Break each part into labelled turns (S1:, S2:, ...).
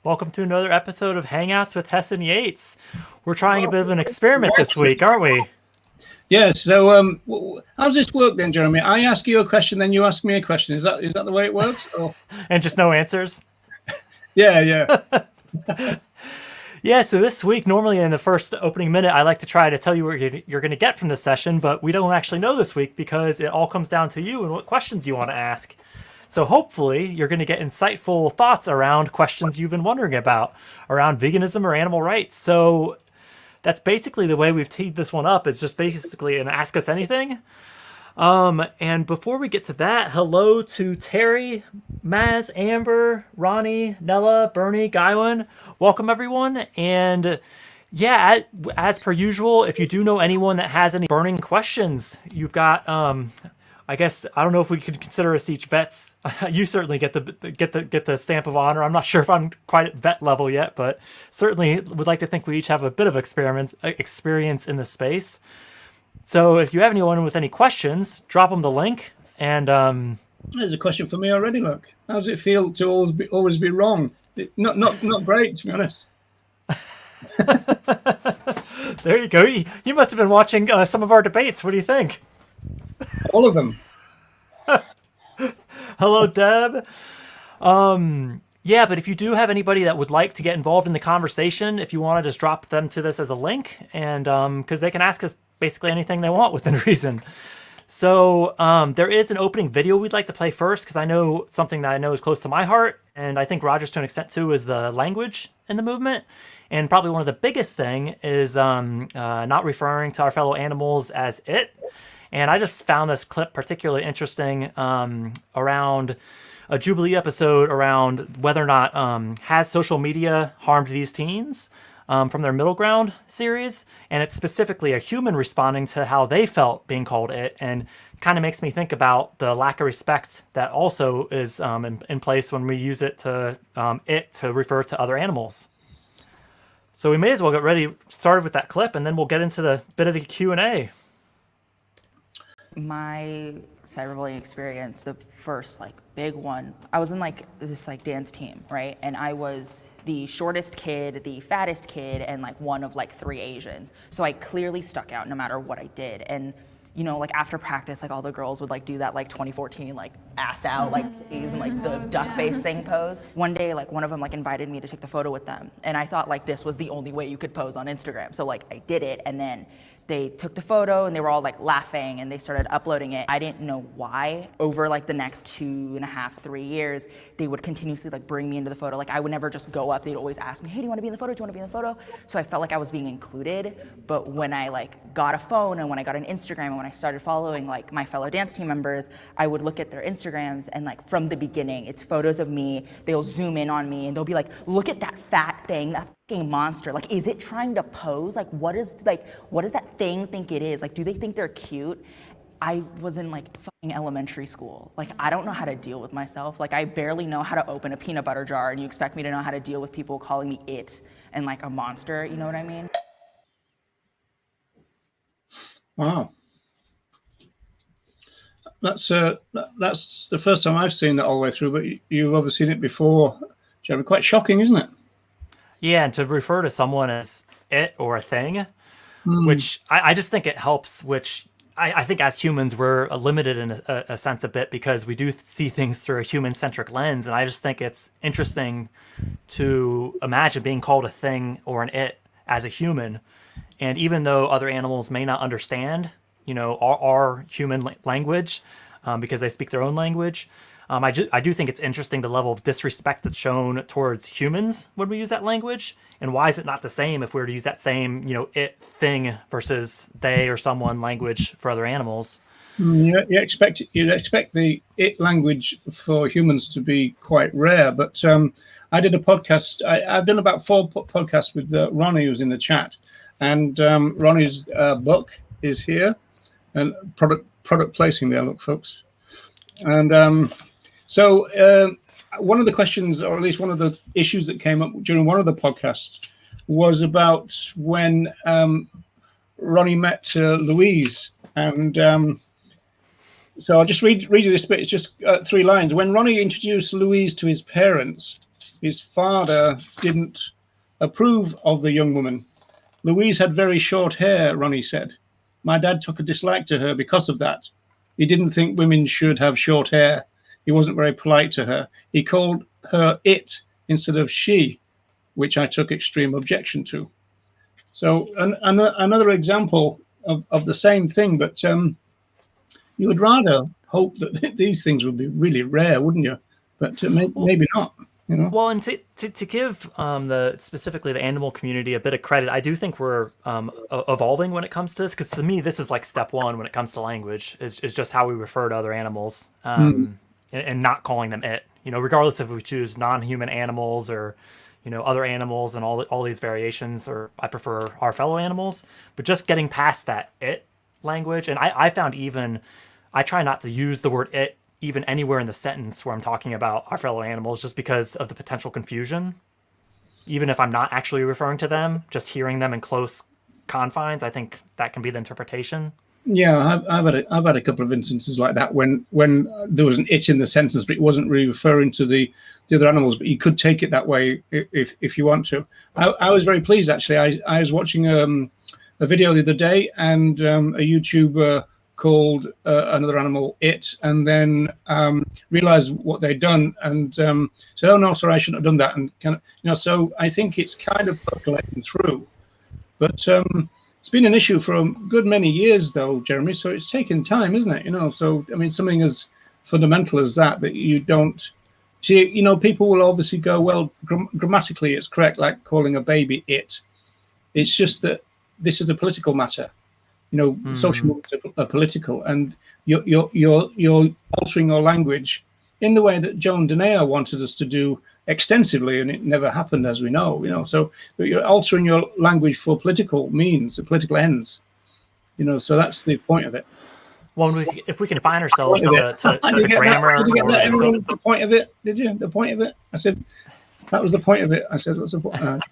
S1: Welcome to another episode of Hangouts with Hess and Yates. We're trying a bit of an experiment this week, aren't we?
S2: Yes. So, how does this work then, Jeremy? I ask you a question, then you ask me a question. Is that the way it works? Or...
S1: And just no answers?
S2: Yeah.
S1: Yeah, so this week, normally in the first opening minute, I like to try to tell you what you're going to get from this session, but we don't actually know this week because it all comes down to you and what questions you want to ask. So hopefully you're going to get insightful thoughts around questions you've been wondering about, around veganism or animal rights. So that's basically the way we've teed this one up. It's just basically an Ask Us Anything. And before we get to that, hello to Terry, Maz, Amber, Ronnie, Nella, Bernie, Guywan. Welcome, everyone. And yeah, as per usual, if you do know anyone that has any burning questions, you've got, I guess, I don't know if we could consider us each vets. You certainly get the stamp of honor. I'm not sure if I'm quite at vet level yet, but certainly would like to think we each have a bit of experience in the space. So if you have anyone with any questions, drop them the link. And
S2: there's a question for me already. Look, how does it feel to always be wrong? Not great, to be honest.
S1: There you go. You must have been watching some of our debates. What do you think?
S2: All of them.
S1: Hello, Deb. Yeah, but if you do have anybody that would like to get involved in the conversation, if you want to just drop them to this as a link, and because they can ask us basically anything they want within reason. So there is an opening video we'd like to play first, because I know something that I know is close to my heart, and I think Roger's to an extent too, is the language in the movement. And probably one of the biggest thing is not referring to our fellow animals as it. And I just found this clip particularly interesting around a Jubilee episode around whether or not has social media harmed these teens from their Middle Ground series. And it's specifically a human responding to how they felt being called it, and kind of makes me think about the lack of respect that also is in place when we use it to refer to other animals. So we may as well get ready started with that clip, and then we'll get into the bit of the Q&A.
S3: My cyberbullying experience, the first big one, I was in this dance team, right? And I was the shortest kid, the fattest kid, and one of three Asians. So I clearly stuck out no matter what I did. And after practice, all the girls would do that 2014 ass out please, and the duck face thing pose. One day one of them invited me to take the photo with them, and I thought this was the only way you could pose on Instagram. So I did it, and then they took the photo and they were all laughing and they started uploading it. I didn't know why. Over the next 2.5, 3 years, they would continuously bring me into the photo. I would never just go up. They'd always ask me, hey, do you want to be in the photo? Do you want to be in the photo? So I felt like I was being included. But when I got a phone and when I got an Instagram and when I started following my fellow dance team members, I would look at their Instagrams and from the beginning, it's photos of me. They'll zoom in on me and they'll be look at that fat thing, that fucking monster. Is it trying to pose? What does that thing think it is? Do they think they're cute? I was in fucking elementary school. I don't know how to deal with myself. I barely know how to open a peanut butter jar, and you expect me to know how to deal with people calling me it and a monster, you know what I mean?
S2: Wow. That's the first time I've seen that all the way through, but you've obviously seen it before, Jeremy. Quite shocking, isn't it?
S1: Yeah, and to refer to someone as it or a thing, which I just think it helps, which I think as humans we're limited in a sense a bit because we do see things through a human-centric lens, and I just think it's interesting to imagine being called a thing or an it as a human. And even though other animals may not understand, our human language because they speak their own language, I do think it's interesting the level of disrespect that's shown towards humans when we use that language, and why is it not the same if we were to use that same, it thing versus they or someone language for other animals?
S2: You'd expect the it language for humans to be quite rare, but I did a podcast. I've done about 4 podcasts with Ronnie, who's in the chat, and Ronnie's book is here, and product placing there, look, folks, and. So one of the questions, or at least one of the issues that came up during one of the podcasts, was about when Ronnie met Louise. And so I'll just read you this bit. It's just 3 lines. When Ronnie introduced Louise to his parents, his father didn't approve of the young woman. Louise had very short hair, Ronnie said. My dad took a dislike to her because of that. He didn't think women should have short hair. He wasn't very polite to her. He called her it instead of she, which I took extreme objection to. So another example of the same thing, but you would rather hope that these things would be really rare, wouldn't you? But maybe not. You know?
S1: Well, and to give specifically the animal community a bit of credit, I do think we're evolving when it comes to this, because to me, this is like step one when it comes to language, is just how we refer to other animals, and not calling them it. You know, regardless if we choose non-human animals or, you know, other animals and all these variations, or I prefer our fellow animals, but just getting past that it language. And I found I try not to use the word it even anywhere in the sentence where I'm talking about our fellow animals, just because of the potential confusion. Even if I'm not actually referring to them, just hearing them in close confines, I think that can be the interpretation.
S2: Yeah, I've had a couple of instances like that when there was an it in the sentence, but it wasn't really referring to the other animals, but you could take it that way if you want to. I was very pleased, actually. I was watching a video the other day, and a YouTuber called another animal it, and then realized what they'd done, and said, oh no, sorry, I shouldn't have done that, and kind of, you know, so I think it's kind of percolating through, but it's been an issue for a good many years though, Jeremy, so it's taken time, isn't it? You know, so I mean, something as fundamental as that you don't see. You know, people will obviously go, well, grammatically it's correct, like calling a baby it. It's just that this is a political matter. You know, social movements are political, and you're altering your language in the way that Joan Denea wanted us to do extensively, and it never happened, as we know. You know, so you're altering your language for political means, political ends. You know, so that's the point of it.
S1: Well, if we confine ourselves to grammar,
S2: did you get that? Everyone was the point of it. Did you? The point of it. I said that was the point of it. I said, what's the point?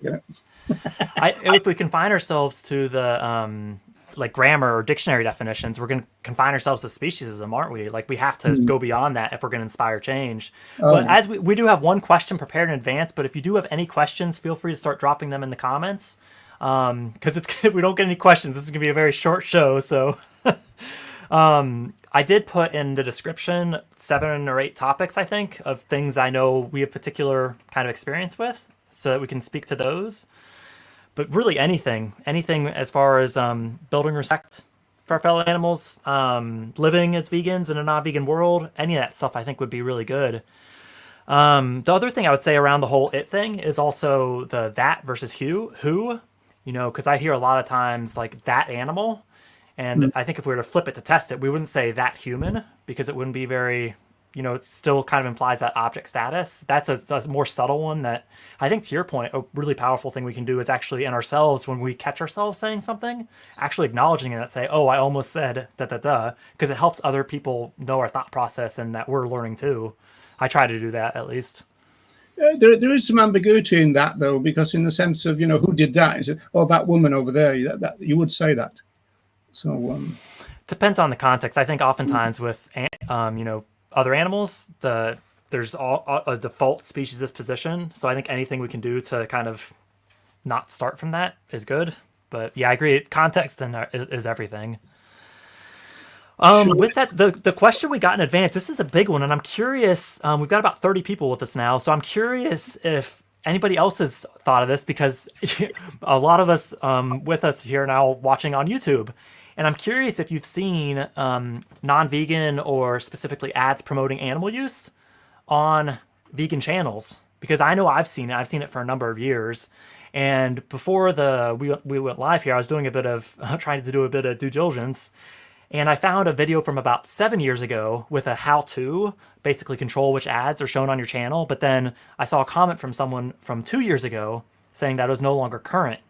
S1: If we confine ourselves to the like grammar or dictionary definitions, we're going to confine ourselves to speciesism, aren't we? Like, we have to go beyond that if we're going to inspire change. But as we do have one question prepared in advance, but if you do have any questions, feel free to start dropping them in the comments. Because if we don't get any questions, this is going to be a very short show. So I did put in the description 7 or 8 topics, I think, of things I know we have particular kind of experience with, so that we can speak to those. But really anything as far as building respect for our fellow animals, living as vegans in a non-vegan world, any of that stuff I think would be really good. The other thing I would say around the whole it thing is also the that versus who, you know, because I hear a lot of times like that animal, and I think if we were to flip it to test it, we wouldn't say that human, because it wouldn't be very, you know, it still kind of implies that object status. That's a more subtle one that I think, to your point, a really powerful thing we can do is actually in ourselves, when we catch ourselves saying something, actually acknowledging it and say, oh, I almost said da-da-da, because it helps other people know our thought process and that we're learning too. I try to do that, at least.
S2: There is some ambiguity in that, though, because in the sense of, you know, who did that? Is it, oh, that woman over there? That you would say that. So
S1: depends on the context. I think oftentimes with, you know, other animals, there's a default species disposition. So I think anything we can do to kind of not start from that is good. But yeah, I agree. Context is everything. With that, the question we got in advance, this is a big one, and I'm curious. We've got about 30 people with us now, so I'm curious if anybody else has thought of this, because a lot of us with us here now watching on YouTube. And I'm curious if you've seen non-vegan or specifically ads promoting animal use on vegan channels, because I know I've seen it. I've seen it for a number of years. And before we went live here, I was doing trying to do a bit of due diligence, and I found a video from about 7 years ago with a how-to basically control which ads are shown on your channel. But then I saw a comment from someone from 2 years ago saying that it was no longer current.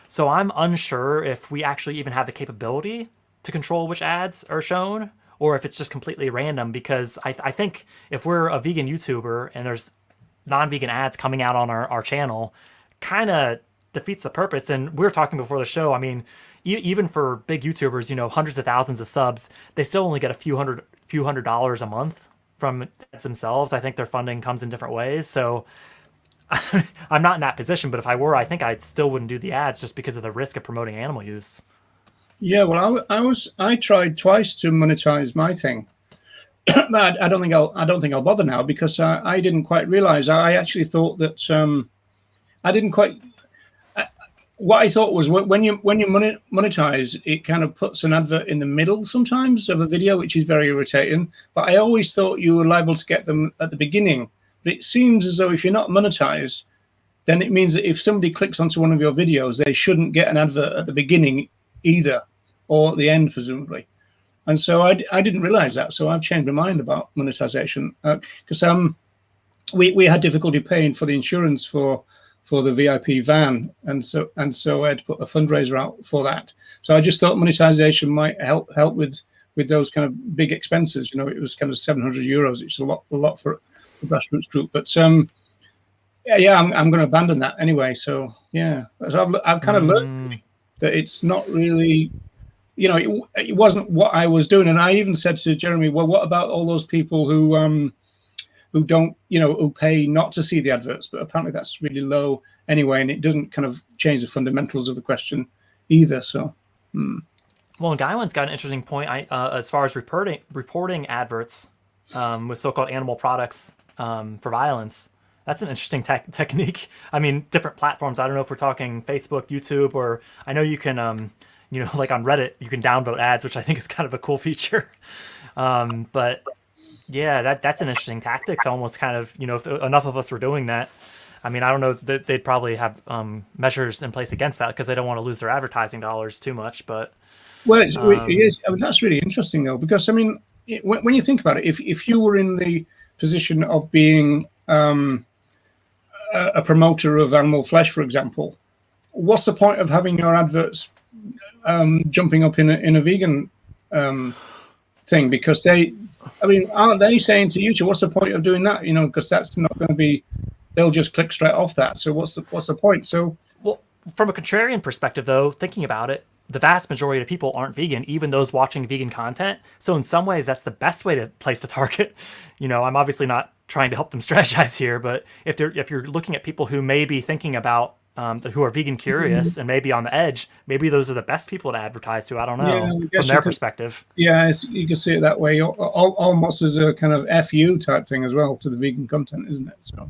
S1: So I'm unsure if we actually even have the capability to control which ads are shown, or if it's just completely random, because I think if we're a vegan YouTuber and there's non-vegan ads coming out on our channel, kind of defeats the purpose. And we were talking before the show, I mean, even for big YouTubers, you know, hundreds of thousands of subs, they still only get a few hundred dollars a month from ads themselves. I think their funding comes in different ways. So I'm not in that position, but if I were, I think I still wouldn't do the ads just because of the risk of promoting animal use.
S2: Yeah, well, I tried twice to monetize my thing, but I don't think I'll bother now because I didn't quite realize. I actually thought that I didn't quite. What I thought was when you monetize, it kind of puts an advert in the middle sometimes of a video, which is very irritating. But I always thought you were liable to get them at the beginning. But it seems as though if you're not monetized, then it means that if somebody clicks onto one of your videos, they shouldn't get an advert at the beginning either, or at the end, presumably. And so I didn't realize that. So I've changed my mind about monetization because we had difficulty paying for the insurance for the VIP van, and so I had to put a fundraiser out for that. So I just thought monetization might help with those kind of big expenses. It was kind of €700. It's a lot for a grassroots group, but yeah, I'm going to abandon that anyway. So yeah, so I've kind of learned that it's not really, it wasn't what I was doing. And I even said to Jeremy, well, what about all those people who don't, who pay not to see the adverts? But apparently that's really low anyway, and it doesn't kind of change the fundamentals of the question either. So.
S1: Well, and Guyon's got an interesting point. As far as reporting adverts with so-called animal products for violence. That's an interesting technique. I mean, different platforms. I don't know if we're talking Facebook, YouTube, or I know you can, like on Reddit, you can downvote ads, which I think is kind of a cool feature. But yeah, that's an interesting tactic to almost kind of, if enough of us were doing that. I mean, I don't know that they'd probably have measures in place against that because they don't want to lose their advertising dollars too much. But
S2: well, it is. I mean, that's really interesting though, because I mean, when you think about it, if you were in the position of being a promoter of animal flesh, for example, what's the point of having your adverts jumping up in a vegan thing? Because aren't they saying to YouTube, what's the point of doing that? Because that's not going to be. They'll just click straight off that. So what's the point? So
S1: well, from a contrarian perspective, though, thinking about it, the vast majority of people aren't vegan, even those watching vegan content. So in some ways, that's the best way to place the target. I'm obviously not trying to help them strategize here, but if you're looking at people who may be thinking about who are vegan curious and maybe on the edge, maybe those are the best people to advertise to. I don't know from their perspective.
S2: Yeah, you can see it that way. Almost as a kind of FU type thing as well to the vegan content, isn't it? So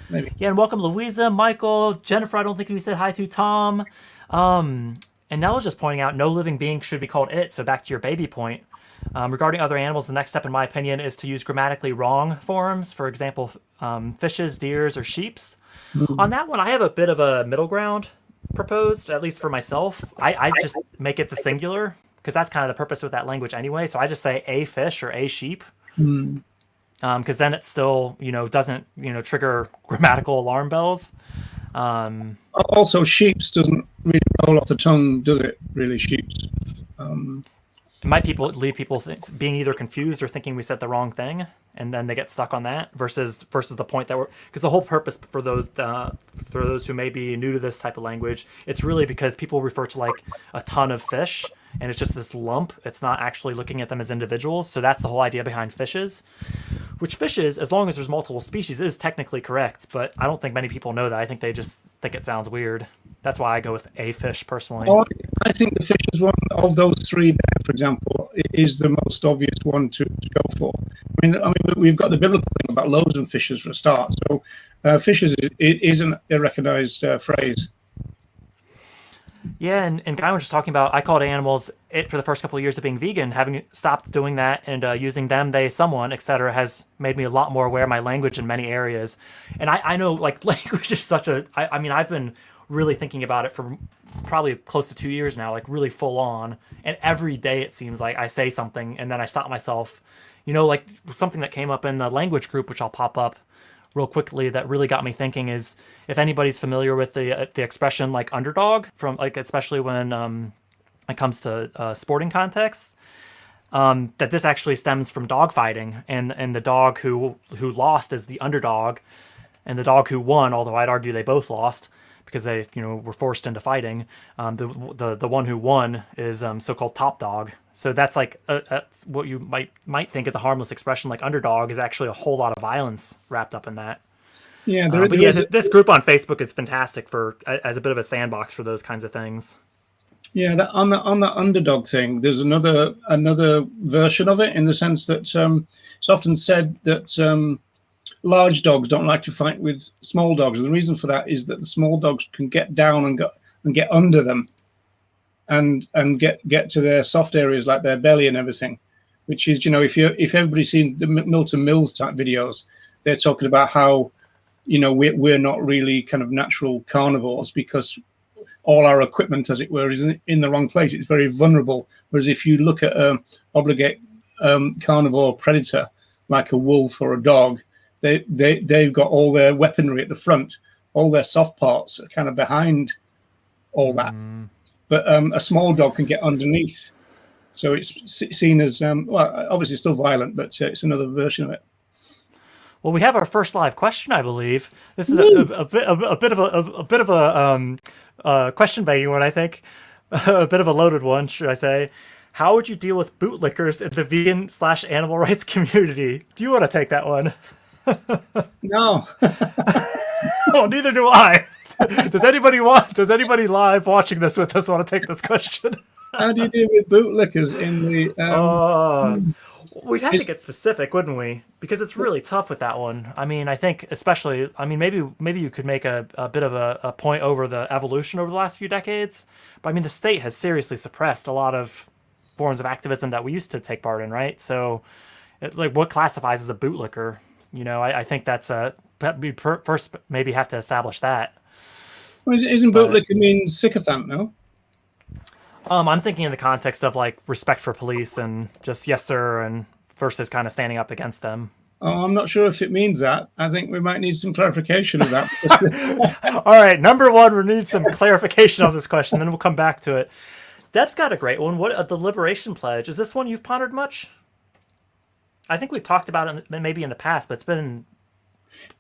S2: maybe.
S1: Yeah, and welcome Louisa, Michael, Jennifer. I don't think we said hi to Tom. And Nella's just pointing out no living being should be called it. So back to your baby point. Regarding other animals, the next step, in my opinion, is to use grammatically wrong forms. For example, fishes, deers, or sheeps. On that one, I have a bit of a middle ground proposed, at least for myself. I just make it the singular because that's kind of the purpose with that language anyway. So I just say a fish or a sheep. Because then it still, doesn't, trigger grammatical alarm bells.
S2: Also, sheeps doesn't really roll off the tongue, does it? Really, sheeps.
S1: It might leave people being either confused or thinking we said the wrong thing, and then they get stuck on that versus the point that because the whole purpose for those who may be new to this type of language, it's really because people refer to like a ton of fish, and it's just this lump. It's not actually looking at them as individuals. So that's the whole idea behind fishes. Which fishes, as long as there's multiple species, is technically correct, but I don't think many people know that. I think they just think it sounds weird. That's why I go with a fish personally.
S2: Well, I think the fish is one of those three there, for example, is the most obvious one to go for. I mean, we've got the biblical thing about loaves and fishes for a start. So fishes isn't a recognized phrase.
S1: Yeah, and Guy was just talking about, I called animals it for the first couple of years of being vegan. Having stopped doing that and using them, they, someone, etc., has made me a lot more aware of my language in many areas. And I know, like, language is such a... I mean, I've been really thinking about it for probably close to 2 years now, like really full on. And every day it seems like I say something and then I stop myself. Like something that came up in the language group, which I'll pop up real quickly, that really got me thinking is if anybody's familiar with the expression like underdog, from like especially when it comes to sporting contexts, that this actually stems from dog fighting, and the dog who lost is the underdog, and the dog who won, although I'd argue they both lost because they were forced into fighting, the one who won is so-called top dog. So that's like what you might think is a harmless expression, like underdog, is actually a whole lot of violence wrapped up in that.
S2: Yeah,
S1: But yeah, this group on Facebook is fantastic for as a bit of a sandbox for those kinds of things.
S2: yeah. That on the underdog thing, there's another version of it in the sense that it's often said that large dogs don't like to fight with small dogs, and the reason for that is that the small dogs can get down and get under them, and get to their soft areas like their belly and everything, which is, if everybody's seen the Milton Mills type videos, they're talking about how we're not really kind of natural carnivores because all our equipment, as it were, is in the wrong place. It's very vulnerable. Whereas if you look at an obligate carnivore predator like a wolf or a dog, they've got all their weaponry at the front, all their soft parts are kind of behind all that. But a small dog can get underneath, so it's seen as well. Obviously, still violent, but it's another version of it.
S1: Well, we have our first live question, I believe. This is a bit of a question begging one, I think. A bit of a loaded one, should I say? How would you deal with bootlickers in the vegan/animal rights community? Do you want to take that one?
S2: No.
S1: Oh, neither do I. Does anybody live watching this with us want to take this question?
S2: How do you deal with bootlickers in the?
S1: We'd have to get specific, wouldn't we? Because it's really tough with that one. I mean, I think especially. I mean, maybe you could make a bit of a point over the evolution over the last few decades. But I mean, the state has seriously suppressed a lot of forms of activism that we used to take part in, right? So, what classifies as a bootlicker? I think that's we first maybe have to establish that.
S2: Well, isn't bootlicker mean sycophant, no?
S1: I'm thinking in the context of like respect for police and just yes sir, and versus kind of standing up against them.
S2: Oh, I'm not sure if it means that. I think we might need some clarification of that.
S1: All right, number one, we need some clarification on this question, then we'll come back to it. Deb's got a great one. What the Liberation Pledge? Is this one you've pondered much? I think we've talked about it maybe in the past, but it's been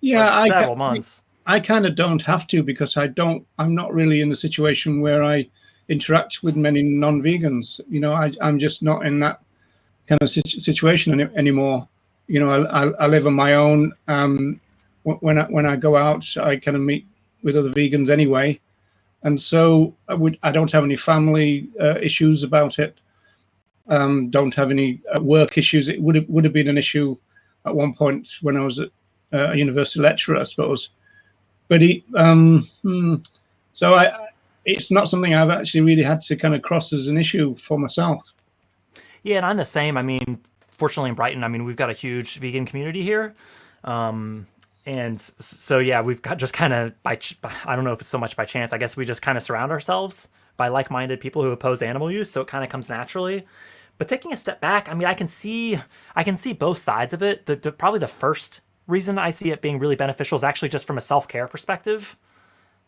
S1: several months.
S2: I kind of don't have to because I'm not really in the situation where I interact with many non-vegans. I'm just not in that kind of situation anymore. I live on my own. When I go out, I kind of meet with other vegans anyway, and so I don't have any family issues about it. Don't have any work issues. It would have been an issue at one point when I was a university lecturer, I suppose. But it's not something I've actually really had to kind of cross as an issue for myself.
S1: Yeah, and I'm the same. I mean, fortunately in Brighton, I mean, we've got a huge vegan community here. And so, yeah, we've got just kind of I don't know if it's so much by chance. I guess we just kind of surround ourselves by like-minded people who oppose animal use. So it kind of comes naturally. But taking a step back, I mean, I can see both sides of it. Probably the first reason I see it being really beneficial is actually just from a self-care perspective.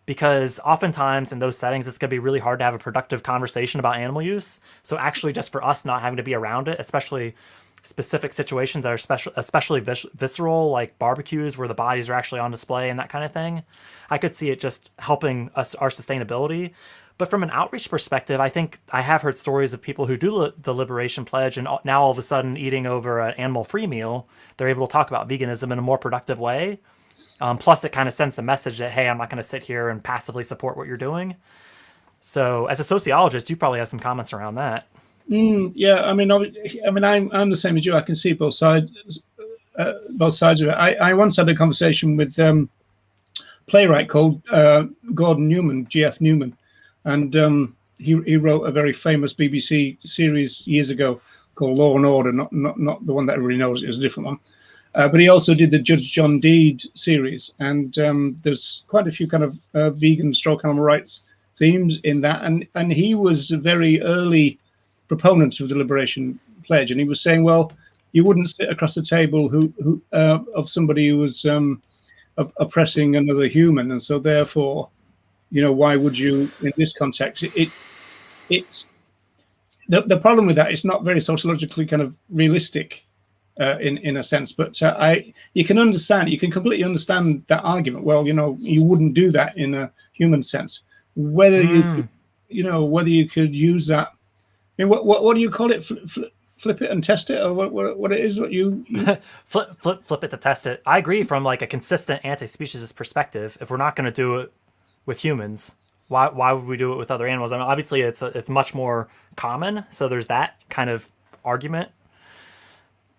S1: Because oftentimes in those settings, it's going to be really hard to have a productive conversation about animal use. So actually just for us not having to be around it, especially specific situations that are especially visceral, like barbecues where the bodies are actually on display and that kind of thing, I could see it just helping us, our sustainability. But from an outreach perspective, I think I have heard stories of people who do the Liberation Pledge and now all of a sudden eating over an animal-free meal, they're able to talk about veganism in a more productive way. Plus, it kind of sends the message that, hey, I'm not going to sit here and passively support what you're doing. So, as a sociologist, you probably have some comments around that.
S2: Yeah, I mean, I'm the same as you. I can see both sides of it. I once had a conversation with a playwright called Gordon Newman, G.F. Newman, and he wrote a very famous BBC series years ago called Law and Order. Not the one that everybody knows. It was a different one. But he also did the Judge John Deed series, and there's quite a few kind of vegan stroke animal rights themes in that. And he was a very early proponent of the Liberation Pledge, and he was saying, well, you wouldn't sit across the table of somebody who was oppressing another human, and so therefore, why would you in this context? It's the problem with that. It's not very sociologically kind of realistic. In a sense, but you can completely understand that argument. Well, you wouldn't do that in a human sense. Whether you could use that. I mean, what do you call it? flip it and test it, or what it is? What you
S1: Flip it to test it. I agree from like a consistent anti-speciesist perspective. If we're not going to do it with humans, why would we do it with other animals? I mean, obviously it's much more common, so there's that kind of argument.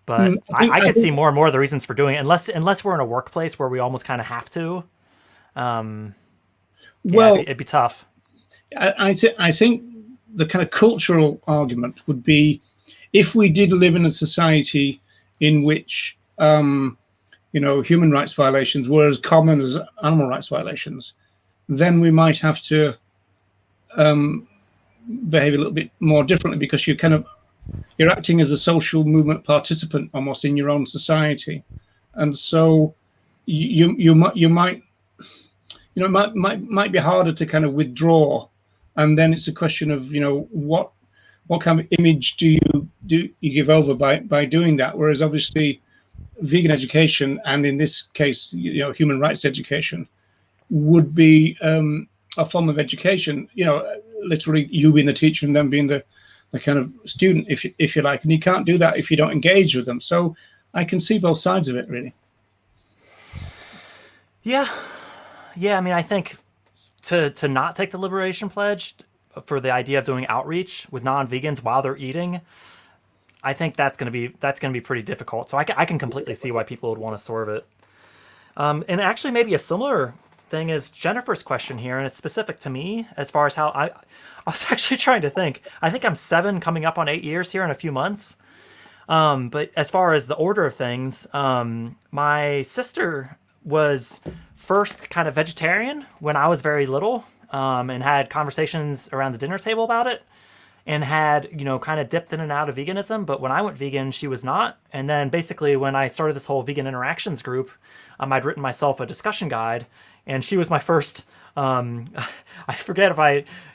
S1: But I could see more and more of the reasons for doing it, unless we're in a workplace where we almost kind of have to.
S2: well,
S1: It'd be tough.
S2: I think the kind of cultural argument would be if we did live in a society in which human rights violations were as common as animal rights violations, then we might have to behave a little bit more differently, because you're acting as a social movement participant almost in your own society, and so you might it might be harder to kind of withdraw, and then it's a question of what kind of image do you give over by doing that. Whereas obviously vegan education, and in this case human rights education, would be a form of education, literally you being the teacher and them being the kind of student, if you like, and you can't do that if you don't engage with them. So I can see both sides of it, really.
S1: Yeah. I mean, I think to not take the Liberation Pledge for the idea of doing outreach with non-vegans while they're eating, I think that's going to be pretty difficult. So I can completely see why people would want to swerve it. And actually, maybe a similar thing is Jennifer's question here, and it's specific to me as far as how I was actually trying to think. I think I'm 7, coming up on 8 years here in a few months. But as far as the order of things, my sister was first kind of vegetarian when I was very little, and had conversations around the dinner table about it, and had, kind of dipped in and out of veganism. But when I went vegan, she was not. And then basically when I started this whole vegan interactions group, I'd written myself a discussion guide, and she was my first, I forget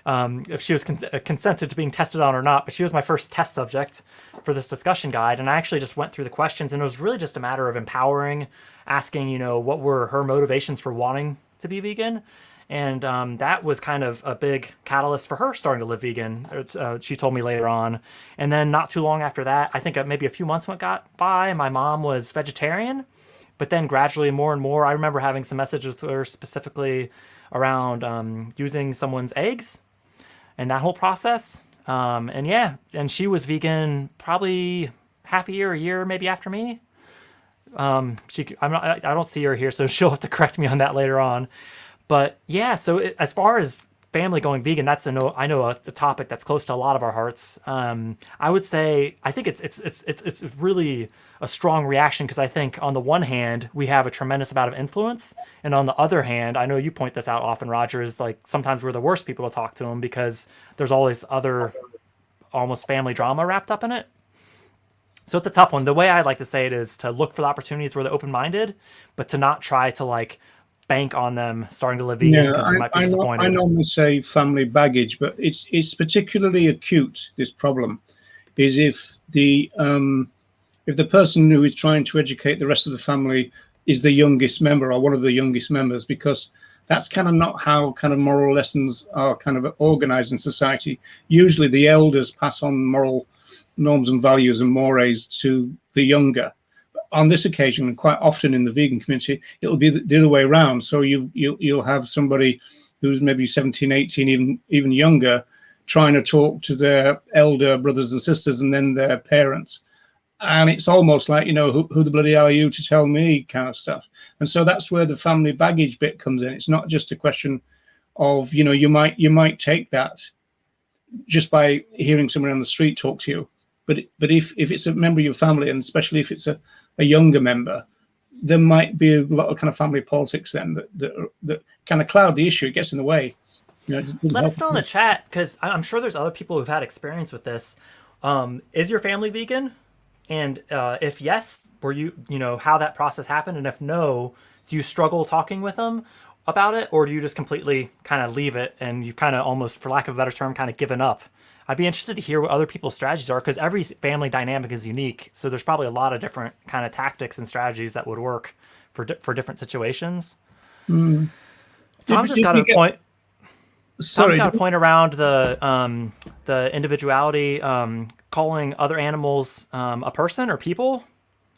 S1: if she was consented to being tested on or not, but she was my first test subject for this discussion guide. And I actually just went through the questions, and it was really just a matter of empowering, asking, what were her motivations for wanting to be vegan. And that was kind of a big catalyst for her starting to live vegan. She told me later on. And then not too long after that, I think maybe a few months got by, my mom was vegetarian. But then gradually more and more, I remember having some messages with her specifically around using someone's eggs and that whole process. And she was vegan probably half a year maybe after me. I don't see her here, so she'll have to correct me on that later on. But yeah, so as far as family going vegan, that's a topic that's close to a lot of our hearts. I would say I think it's really a strong reaction, because I think on the one hand we have a tremendous amount of influence, and on the other hand, I know you point this out often, Roger, is like sometimes we're the worst people to talk to them because there's all this other almost family drama wrapped up in it. So it's a tough one. The way I like to say it is to look for the opportunities where they're open-minded, but to not try to bank on them starting to live vegan, because we might be disappointed.
S2: I normally say family baggage, but it's particularly acute. This problem is if the person who is trying to educate the rest of the family is the youngest member or one of the youngest members, because that's kind of not how kind of moral lessons are kind of organized in society. Usually the elders pass on moral norms and values and mores to the younger. On this occasion, and quite often in the vegan community, it'll be the other way around. So you'll have somebody who's maybe 17, 18, even younger, trying to talk to their elder brothers and sisters and then their parents. And it's almost like, who the bloody hell are you to tell me kind of stuff. And so that's where the family baggage bit comes in. It's not just a question of, you might take that just by hearing someone on the street talk to you. But if it's a member of your family, and especially if it's a younger member, there might be a lot of kind of family politics then that kind of cloud the issue. It gets in the way.
S1: Let us know in the chat, because I'm sure there's other people who've had experience with this. Is your family vegan? And if yes, were you how that process happened? And if no, do you struggle talking with them about it? Or do you just completely kind of leave it and you've kind of almost, for lack of a better term, kind of given up? I'd be interested to hear what other people's strategies are, because every family dynamic is unique. So there's probably a lot of different kind of tactics and strategies that would work for different situations. Tom's just got a point. Tom's
S2: Sorry.
S1: got a point around the individuality, calling other animals a person or people.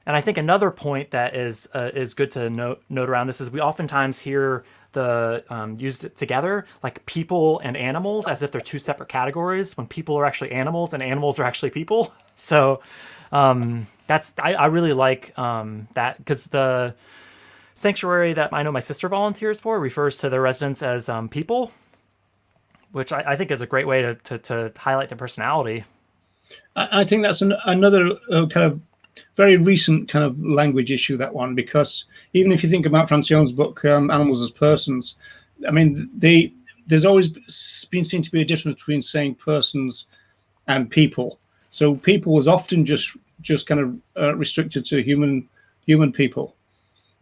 S1: And I think another point that is good to note around this is we oftentimes hear the used together, like people and animals, as if they're two separate categories, when people are actually animals and animals are actually people. So I really like that, because the sanctuary that I know my sister volunteers for refers to their residents as people, which I think is a great way to highlight their personality.
S2: I think that's another kind of very recent kind of language issue, that one, because even if you think about Francione's book, Animals as Persons, I mean, there's always been seen to be a difference between saying persons and people. So people was often just kind of restricted to human people,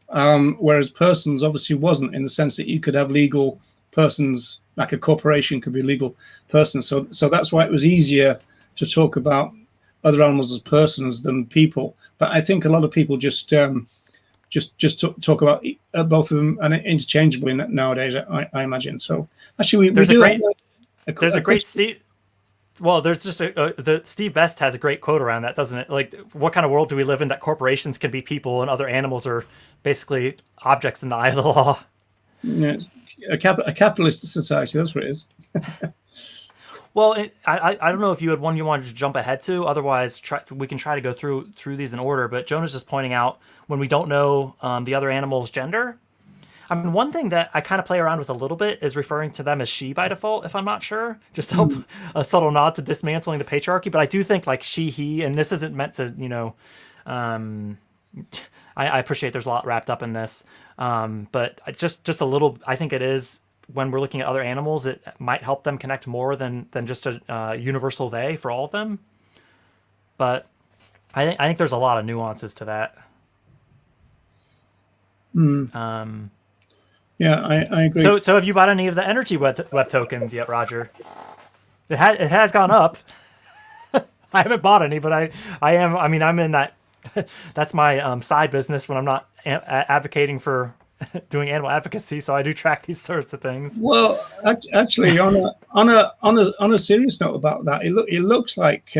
S2: whereas persons obviously wasn't, in the sense that you could have legal persons, like a corporation could be a legal person. So that's why it was easier to talk about other animals as persons than people. But I think a lot of people just talk about both of them and interchangeably nowadays, I imagine. So actually,
S1: There's
S2: we
S1: a
S2: do
S1: great
S2: have
S1: there's a great Steve. Well, there's just the Steve Best has a great quote around that, doesn't it? Like, what kind of world do we live in that corporations can be people and other animals are basically objects in the eye of the law?
S2: Yeah, a capitalist society. That's what it is.
S1: Well, I don't know if you had one you wanted to jump ahead to. Otherwise, we can try to go through these in order. But Jonah's just pointing out when we don't know the other animal's gender. I mean, one thing that I kind of play around with a little bit is referring to them as she by default, if I'm not sure, just to help a subtle nod to dismantling the patriarchy. But I do think like she, he, and this isn't meant to, I appreciate there's a lot wrapped up in this, but just a little. I think it is, when we're looking at other animals, it might help them connect more than just a universal they for all of them. But I think there's a lot of nuances to that.
S2: Yeah, I agree.
S1: So have you bought any of the energy web tokens yet, Roger? It has gone up. I haven't bought any, but I am. I mean, I'm in that. That's my side business when I'm not advocating for doing animal advocacy. So I do track these sorts of things.
S2: Well, actually, on a serious note about that, it looks like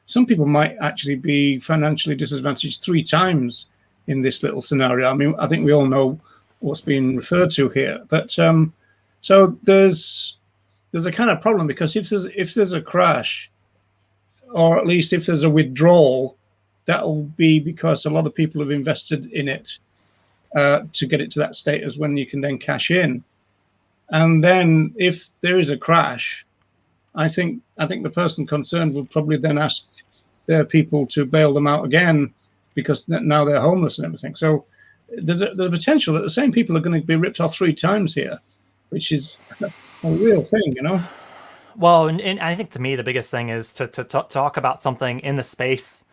S2: some people might actually be financially disadvantaged 3 times in this little scenario. I mean, I think we all know what's being referred to here, but so there's a kind of problem, because if there's a crash, or at least if there's a withdrawal, that will be because a lot of people have invested in it to get it to that status when you can then cash in. And then if there is a crash, I think the person concerned will probably then ask their people to bail them out again, because now they're homeless and everything. So there's a potential that the same people are going to be ripped off 3 times here, which is a real thing,
S1: Well, and I think to me the biggest thing is to talk about something in the space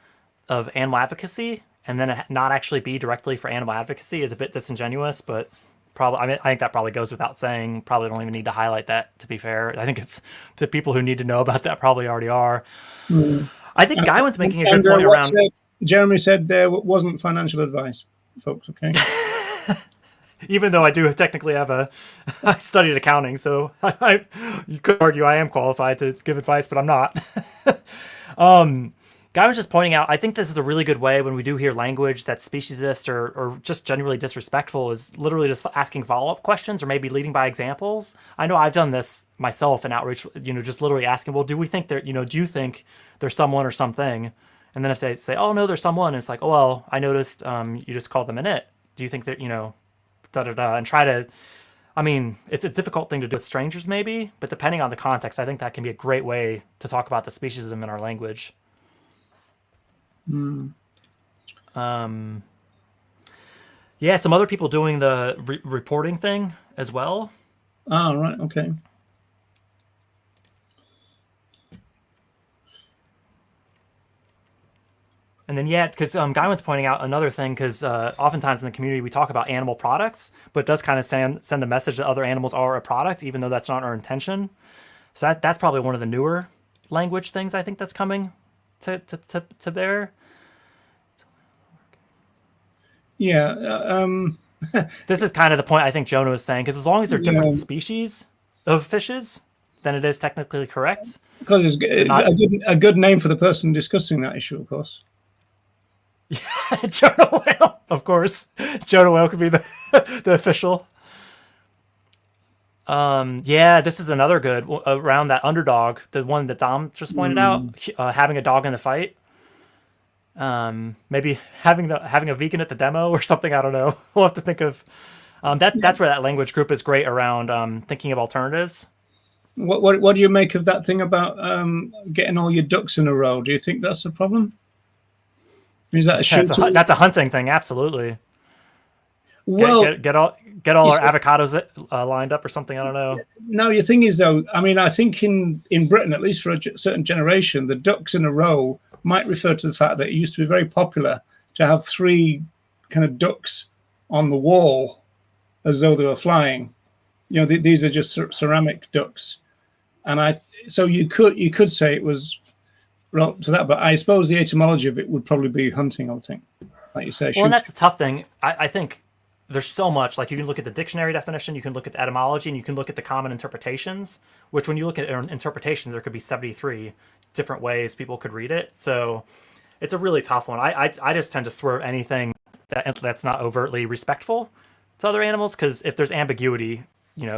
S1: of animal advocacy and then not actually be directly for animal advocacy is a bit disingenuous, but probably, I think that probably goes without saying. Probably don't even need to highlight that, to be fair. I think it's the people who need to know about that probably already are. I think Guyon's making a good point around.
S2: Jeremy said there wasn't financial advice, folks. Okay.
S1: Even though I do technically have I studied accounting, so you could argue I am qualified to give advice, but I'm not. Guy was just pointing out, I think this is a really good way when we do hear language that's speciesist or just generally disrespectful, is literally just asking follow-up questions or maybe leading by examples. I know I've done this myself in outreach, just literally asking, well, do we think do you think there's someone or something? And then if they say, oh, no, there's someone, and it's like, oh, well, I noticed you just called them an it. Do you think that, da-da-da, and try to, I mean, it's a difficult thing to do with strangers maybe, but depending on the context, I think that can be a great way to talk about the speciesism in our language. Yeah, some other people doing the reporting thing as well.
S2: Ah, right, okay.
S1: And then, yeah, because Guyon's pointing out another thing, because oftentimes in the community we talk about animal products, but it does kind of send the message that other animals are a product, even though that's not our intention. So that's probably one of the newer language things I think that's coming to bear.
S2: Yeah.
S1: This is kind of the point I think Jonah was saying, because as long as they're different
S2: Yeah.
S1: species, of fishes, then it is technically correct.
S2: Because it's a good name for the person discussing that issue, of course.
S1: Jonah whale, of course. Jonah whale could be the the official. Yeah, this is another good around that underdog, the one that Dom just pointed out, having a dog in the fight. Maybe having a vegan at the demo or something. I don't know. We'll have to think of. That's where that language group is great around thinking of alternatives.
S2: What do you make of that thing about getting all your ducks in a row? Do you think that's a problem? Is that
S1: that's a hunting thing? Absolutely.
S2: Well,
S1: get all our avocados lined up or something. I don't know.
S2: No, your thing is though. I mean, I think in Britain, at least for a certain generation, the ducks in a row might refer to the fact that it used to be very popular to have 3 kind of ducks on the wall as though they were flying. You know, these are just ceramic ducks, and so you could say it was relevant to that, but I suppose the etymology of it would probably be hunting. I would think, like you say.
S1: Well, and that's a tough thing. I think there's so much. Like you can look at the dictionary definition, you can look at the etymology, and you can look at the common interpretations. Which, when you look at interpretations, there could be 73 different ways people could read it. So it's a really tough one. I just tend to swerve anything that's not overtly respectful to other animals, because if there's ambiguity,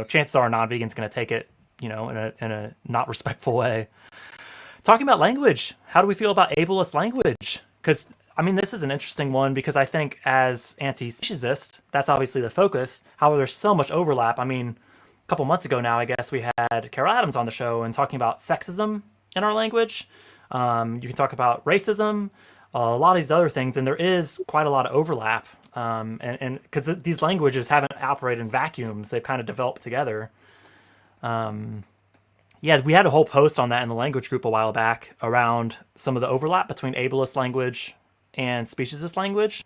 S1: chances are a non-vegan's going to take it, in a not respectful way. Talking about language, how do we feel about ableist language? Because, this is an interesting one, because I think as anti-speciesist, that's obviously the focus. However, there's so much overlap. A couple months ago now, I guess, we had Carol Adams on the show and talking about sexism in our language. You can talk about racism, a lot of these other things, and there is quite a lot of overlap. And because these languages haven't operated in vacuums, they've kind of developed together. Yeah, we had a whole post on that in the language group a while back around some of the overlap between ableist language and speciesist language.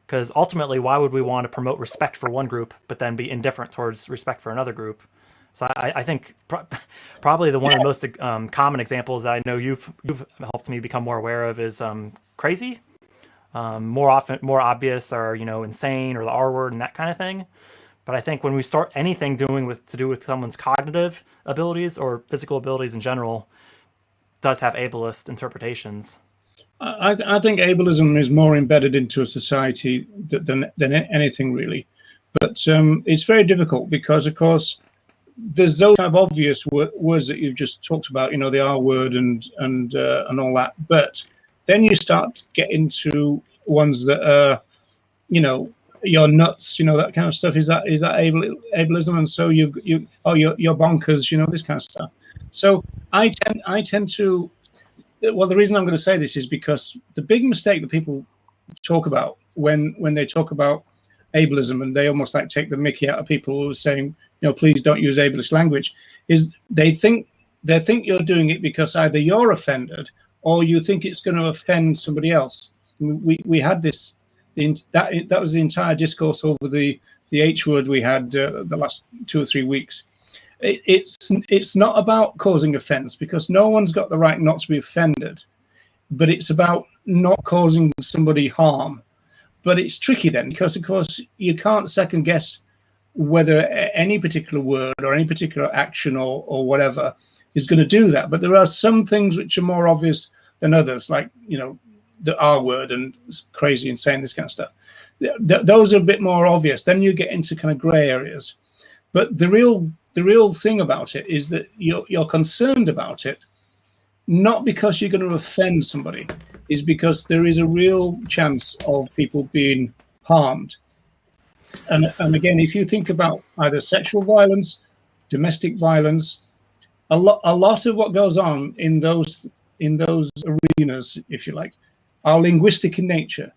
S1: Because ultimately, why would we want to promote respect for one group but then be indifferent towards respect for another group? So I think probably one of the most common examples that I know you've helped me become more aware of is crazy. More obvious are insane or the R word and that kind of thing. But I think when we start anything to do with someone's cognitive abilities or physical abilities in general, does have ableist interpretations.
S2: I think ableism is more embedded into a society than anything really. But it's very difficult because, of course, there's those kind of obvious words that you've just talked about, the R word and all that. But then you start to get into ones that are, you're nuts, that kind of stuff. Is that ableism? And so you're bonkers, this kind of stuff. So I tend to, well, the reason I'm going to say this is because the big mistake that people talk about when they talk about ableism, and they almost like take the mickey out of people who are saying, please don't use ableist language, is they think you're doing it because either you're offended or you think it's going to offend somebody else. We had this. That was the entire discourse over the H word we had the last 2 or 3 weeks. It's not about causing offense, because no one's got the right not to be offended, but it's about not causing somebody harm. But it's tricky then, because of course you can't second guess whether any particular word or any particular action or whatever is going to do that. But there are some things which are more obvious than others, like the R word and crazy, insane, this kind of stuff. Those are a bit more obvious. Then you get into kind of gray areas. But the real thing about it is that you're concerned about it, not because you're going to offend somebody, is because there is a real chance of people being harmed. And again, if you think about either sexual violence, domestic violence, a lot of what goes on in those arenas, if you like, are linguistic in nature,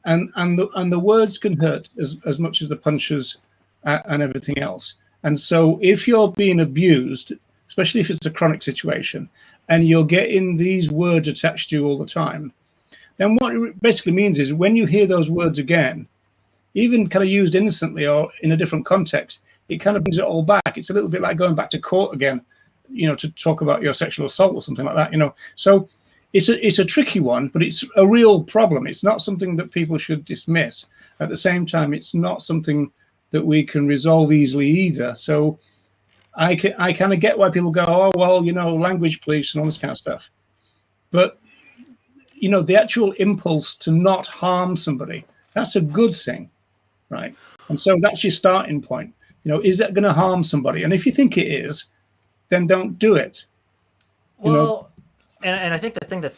S2: and the words can hurt as much as the punches and everything else. And so if you're being abused, especially if it's a chronic situation, and you're getting these words attached to you all the time, then what it basically means is when you hear those words again, even kind of used innocently or in a different context, it kind of brings it all back. It's a little bit like going back to court again, to talk about your sexual assault or something like that, So it's a tricky one, but it's a real problem. It's not something that people should dismiss. At the same time, it's not something that we can resolve easily either. So I kind of get why people go, oh well, language police and all this kind of stuff, but the actual impulse to not harm somebody, that's a good thing, right? And so that's your starting point. Is that going to harm somebody? And if you think it is, then don't do it.
S1: Well, and I think the thing that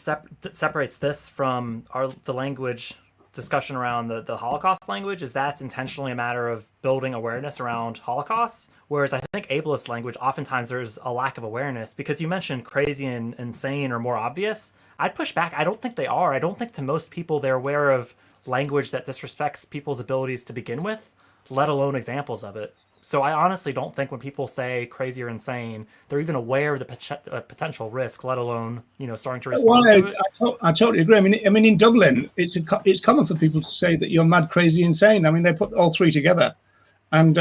S1: separates this from the language discussion around the Holocaust language is that's intentionally a matter of building awareness around Holocaust. Whereas I think ableist language, oftentimes there's a lack of awareness, because you mentioned crazy and insane are more obvious. I'd push back. I don't think they are. I don't think to most people they're aware of language that disrespects people's abilities to begin with, let alone examples of it. So I honestly don't think when people say crazy or insane, they're even aware of the potential risk, let alone starting to respond to it.
S2: I totally agree. I mean, in Dublin, it's common for people to say that you're mad, crazy, insane. I mean, they put all three together, and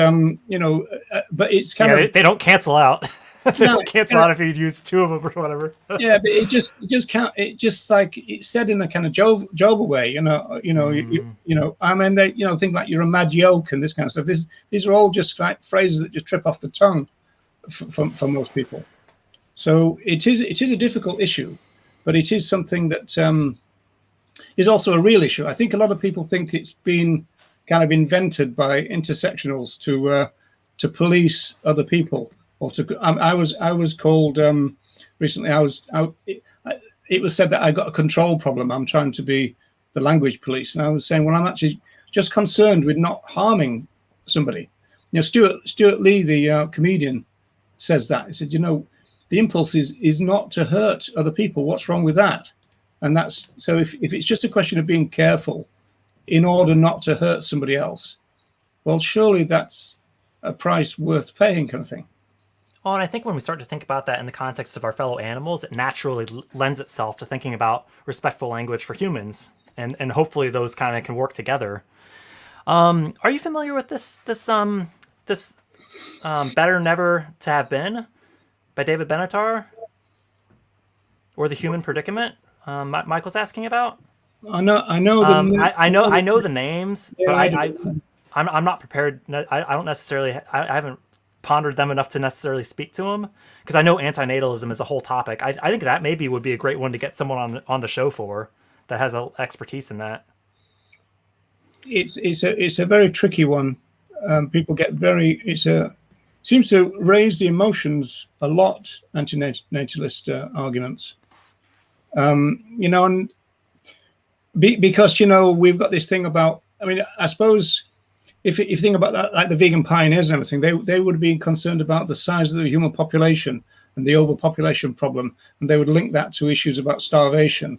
S2: but it's kind of
S1: they don't cancel out. They don't cancel out if you use two of them or whatever.
S2: Yeah, but it just can't. It just like it's said in a kind of jovial way. I mean, they think like you're a mad yoke and this kind of stuff. These are all just like phrases that just trip off the tongue for most people. So it is a difficult issue, but it is something that is also a real issue. I think a lot of people think it's been kind of invented by intersectionals to police other people. Or I was called recently. It was said that I got a control problem. I'm trying to be the language police, and I was saying, well, I'm actually just concerned with not harming somebody. Stuart Lee, the comedian, says that. He said, the impulse is not to hurt other people. What's wrong with that? And that's so. If it's just a question of being careful in order not to hurt somebody else, well, surely that's a price worth paying, kind of thing.
S1: Well, and I think when we start to think about that in the context of our fellow animals, it naturally lends itself to thinking about respectful language for humans, and hopefully those kind of can work together. Are you familiar with this Better Never to Have Been by David Benatar, or The Human Predicament? Michael's asking about.
S2: I know. I know
S1: the names, but I'm not prepared. I don't necessarily. I haven't pondered them enough to necessarily speak to them, because I know antinatalism is a whole topic. I think that maybe would be a great one to get someone on the show for that has expertise in that.
S2: It's a very tricky one. People get seems to raise the emotions a lot. Antinatalist arguments, and because we've got this thing about. I mean, I suppose. If you think about that, like the vegan pioneers and everything, they would be concerned about the size of the human population and the overpopulation problem, and they would link that to issues about starvation.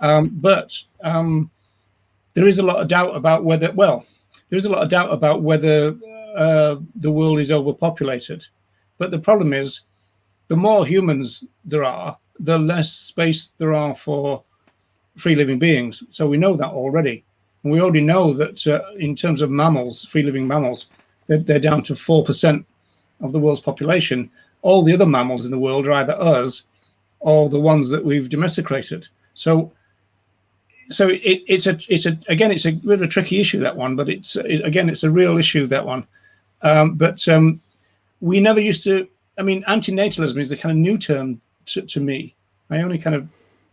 S2: But there is a lot of doubt about whether. Well, there is a lot of doubt about whether the world is overpopulated. But the problem is, the more humans there are, the less space there are for free living beings. So we know that already. And we already know that in terms of mammals, free-living mammals, they're down to 4% of the world's population. All the other mammals in the world are either us or the ones that we've domesticated. So it's a bit of a tricky issue, that one, but it's a real issue, that one. But we never used to. I mean, antinatalism is a kind of new term to me. I only kind of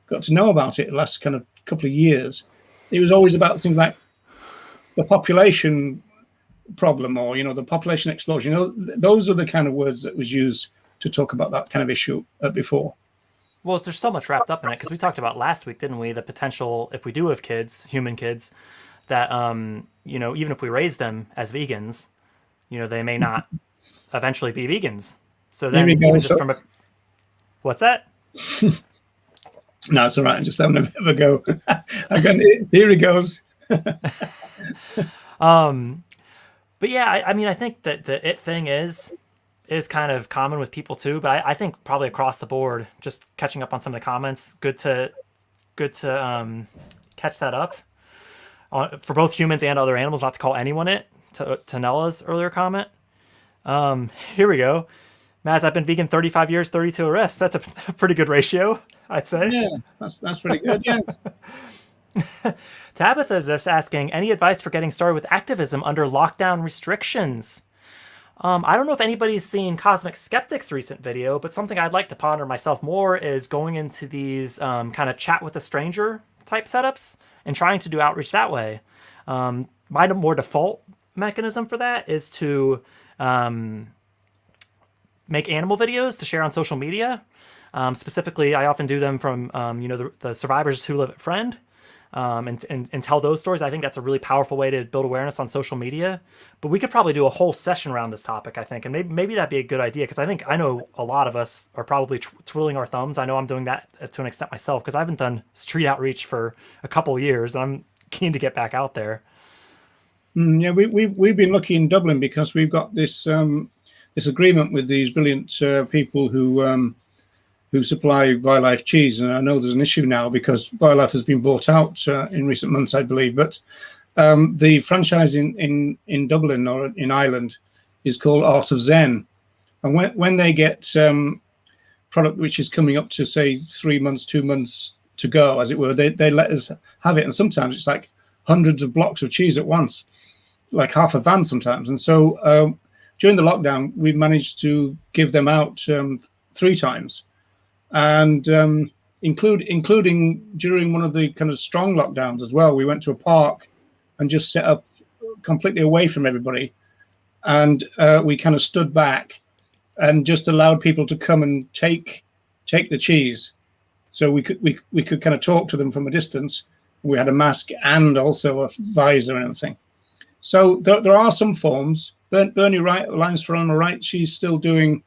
S2: got to know about it the last kind of couple of years. It was always about things like the population problem, or the population explosion. Those are the kind of words that was used to talk about that kind of issue before.
S1: Well, there's so much wrapped up in it, because we talked about last week, didn't we? The potential, if we do have kids, human kids, that even if we raise them as vegans, they may not eventually be vegans. So then, even just from a what's that?
S2: No, it's all right. I'm just having a bit of a go. Here he goes.
S1: But yeah, I mean, I think that the it thing is kind of common with people too. But I think probably across the board, just catching up on some of the comments, good to catch that up for both humans and other animals. Not to call anyone it. To Nella's earlier comment. Here we go. Maz, I've been vegan 35 years, 32 arrests. That's a pretty good ratio, I'd say.
S2: Yeah, that's pretty good, yeah.
S1: Tabitha is just asking, any advice for getting started with activism under lockdown restrictions? I don't know if anybody's seen Cosmic Skeptic's recent video, but something I'd like to ponder myself more is going into these kind of chat with a stranger type setups and trying to do outreach that way. My more default mechanism for that is to make animal videos to share on social media. Specifically, I often do them from the survivors who live at Friend, and tell those stories. I think that's a really powerful way to build awareness on social media. But we could probably do a whole session around this topic, I think, and maybe that'd be a good idea, because I know a lot of us are probably twiddling our thumbs. I know I'm doing that to an extent myself, because I haven't done street outreach for a couple of years, and I'm keen to get back out there.
S2: Yeah, we've been lucky in Dublin because we've got this this agreement with these brilliant people who supply Violife cheese. And I know there's an issue now because Violife has been bought out in recent months, I believe. But the franchise in Dublin or in Ireland is called Art of Zen. And when they get product which is coming up to, say, 3 months, 2 months to go, as it were, they let us have it. And sometimes it's like hundreds of blocks of cheese at once, like half a van sometimes. And so during the lockdown, we managed to give them out 3 times. And including during one of the kind of strong lockdowns as well, we went to a park and just set up completely away from everybody, and we kind of stood back and just allowed people to come and take the cheese, so we could kind of talk to them from a distance. We had a mask and also a visor and everything. So there are some forms. Bernie Lyons on the right, she's still doing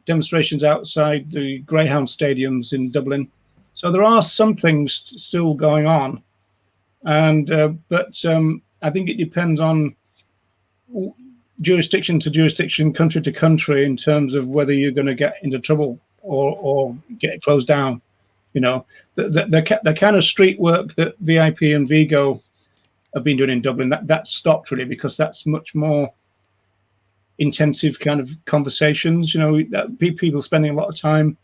S2: demonstrations outside the Greyhound stadiums in Dublin. So there are some things still going on, and but I think it depends on jurisdiction to jurisdiction, country to country, in terms of whether you're going to get into trouble or get closed down. You know, the kind of street work that VIP and Vigo have been doing in Dublin, that stopped really, because that's much more intensive kind of conversations, you know, people spending a lot of time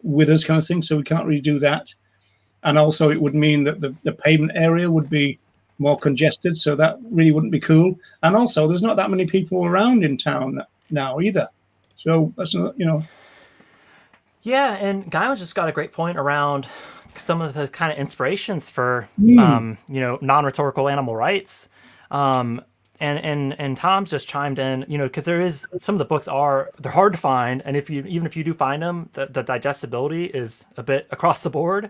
S2: with us kind of thing, so we can't really do that. And also it would mean that the pavement area would be more congested, so that really wouldn't be cool. And also there's not that many people around in town now either, so that's not, you know.
S1: Yeah, and Guyon's just got a great point around some of the kind of inspirations for non-rhetorical animal rights. And Tom's just chimed in, you know, because there is some of the books they're hard to find, and even if you do find them, the digestibility is a bit across the board.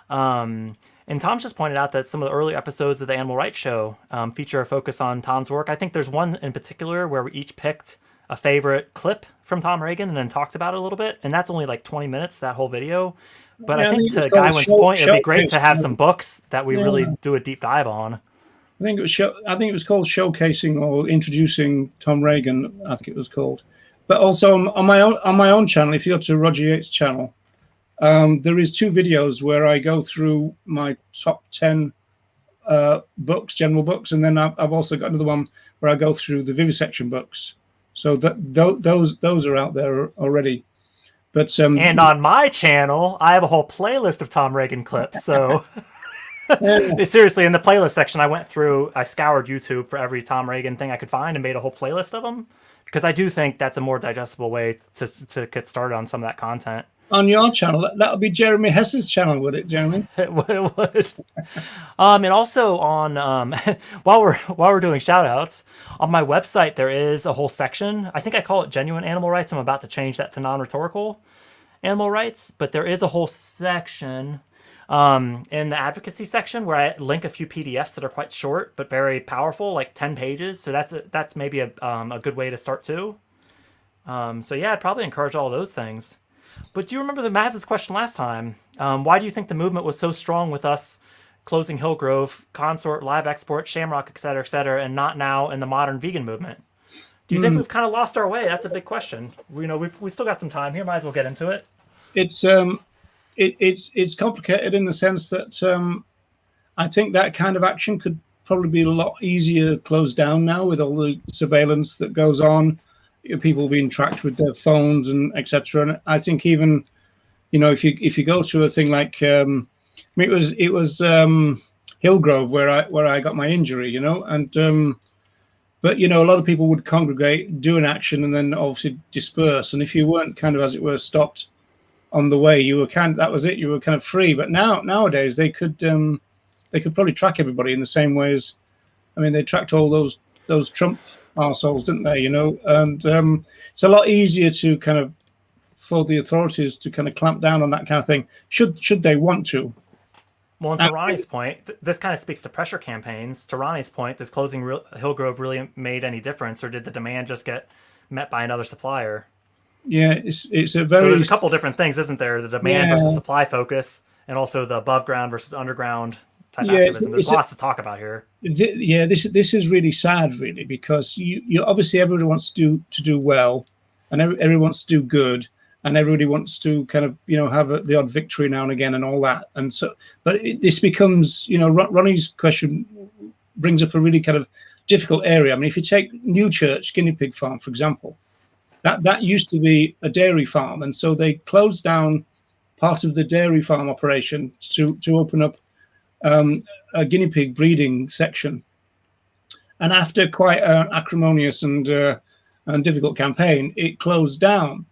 S1: And Tom's just pointed out that some of the early episodes of the Animal Rights Show feature a focus on Tom's work. I think there's one in particular where we each picked a favorite clip from Tom Regan and then talked about it a little bit, and that's only like 20 minutes, that whole video. But I think to Guyon's point, it'd be great to have some books that we really do a deep dive on.
S2: I think it was called Showcasing or Introducing Tom Regan, I think it was called. But also on my own channel, if you go to Roger Yates' channel, there is 2 videos where I go through my top 10 books, general books, and then I've also got another one where I go through the vivisection books. So those are out there already. But
S1: and on my channel, I have a whole playlist of Tom Regan clips. So seriously, in the playlist section, I scoured YouTube for every Tom Regan thing I could find and made a whole playlist of them, because I do think that's a more digestible way to get started on some of that content.
S2: On your channel, that would be Jeremy Hess's channel, would it, Jeremy?
S1: It would. And also on while we're doing shout outs, on my website there is a whole section. I think I call it genuine animal rights. I'm about to change that to non-rhetorical animal rights, but there is a whole section in the advocacy section where I link a few PDFs that are quite short but very powerful, like 10 pages. So that's maybe a good way to start too. So yeah, I'd probably encourage all those things. But do you remember the Maz's question last time? Why do you think the movement was so strong with us closing Hillgrove, Consort, Live Export, Shamrock, et cetera, and not now in the modern vegan movement? Do you think we've kind of lost our way? That's a big question. We still got some time here. Might as well get into it.
S2: It's complicated in the sense that I think that kind of action could probably be a lot easier closed down now with all the surveillance that goes on. People being tracked with their phones and etc. And I think even, you know, if you go to a thing like it was Hillgrove where I got my injury, you know, and But a lot of people would congregate, do an action, and then obviously disperse. And if you weren't kind of, as it were, stopped on the way, you were that was it. You were kind of free. But nowadays they could probably track everybody in the same way as, I mean, they tracked all those Trump arseholes, didn't they? And it's a lot easier to kind of, for the authorities to kind of clamp down on that kind of thing, should they want to.
S1: Well, and to Ronnie's point, this kind of speaks to pressure campaigns. To Ronnie's point, does closing Hillgrove really made any difference, or did the demand just get met by another supplier?
S2: Yeah, it's a very...
S1: So there's a couple different things, isn't there? The demand versus supply focus, and also the above ground versus underground type activism. There's lots to talk about here.
S2: This is really sad, really, because you obviously everybody wants to do well, and everybody wants to do good, and everybody wants to kind of have the odd victory now and again and all that. And so, but this becomes Ronnie's question brings up a really kind of difficult area. I mean, if you take Newchurch Guinea Pig Farm, for example, that used to be a dairy farm, and so they closed down part of the dairy farm operation to open up a guinea pig breeding section. And after quite an acrimonious and difficult campaign, it closed down.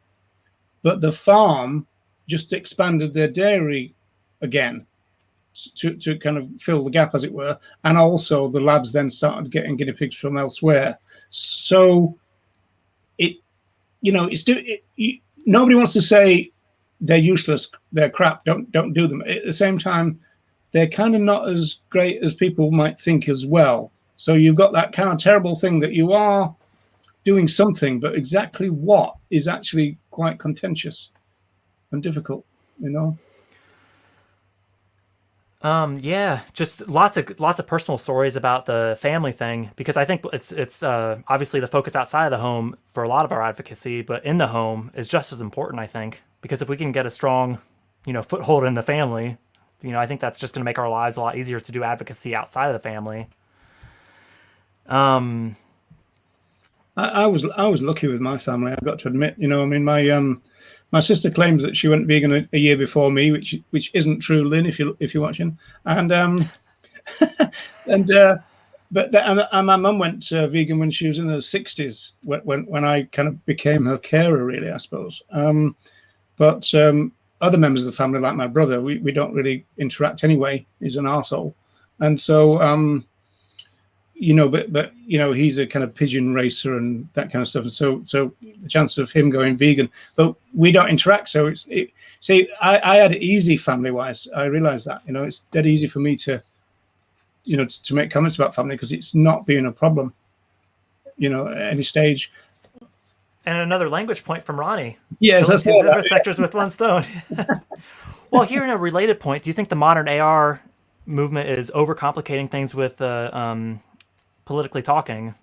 S2: But the farm just expanded their dairy again to kind of fill the gap, as it were. And also the labs then started getting guinea pigs from elsewhere. So nobody wants to say they're useless, they're crap, don't do them. At the same time, they're kind of not as great as people might think as well. So you've got that kind of terrible thing that you are doing something, but exactly what is actually quite contentious and difficult,
S1: Yeah, just lots of personal stories about the family thing, because I think it's obviously the focus outside of the home for a lot of our advocacy, but in the home is just as important, I think, because if we can get a strong, foothold in the family, I think that's just going to make our lives a lot easier to do advocacy outside of the family.
S2: I was lucky with my family, I've got to admit. I mean, my sister claims that she went vegan a year before me, which isn't true, Lynn, if you're watching. And but my mum went vegan when she was in her 60s, when I kind of became her carer, really, I suppose. But other members of the family, like my brother, we don't really interact anyway. He's an arsehole. And so but he's a kind of pigeon racer and that kind of stuff. And so the chance of him going vegan, but we don't interact. So I had it easy family wise. I realized that, it's dead easy for me to make comments about family, because it's not being a problem, at any stage.
S1: And another language point from Ronnie.
S2: Yes, that's
S1: two different sectors with one stone. Well, here in a related point, do you think the modern AR movement is overcomplicating things with politically talking,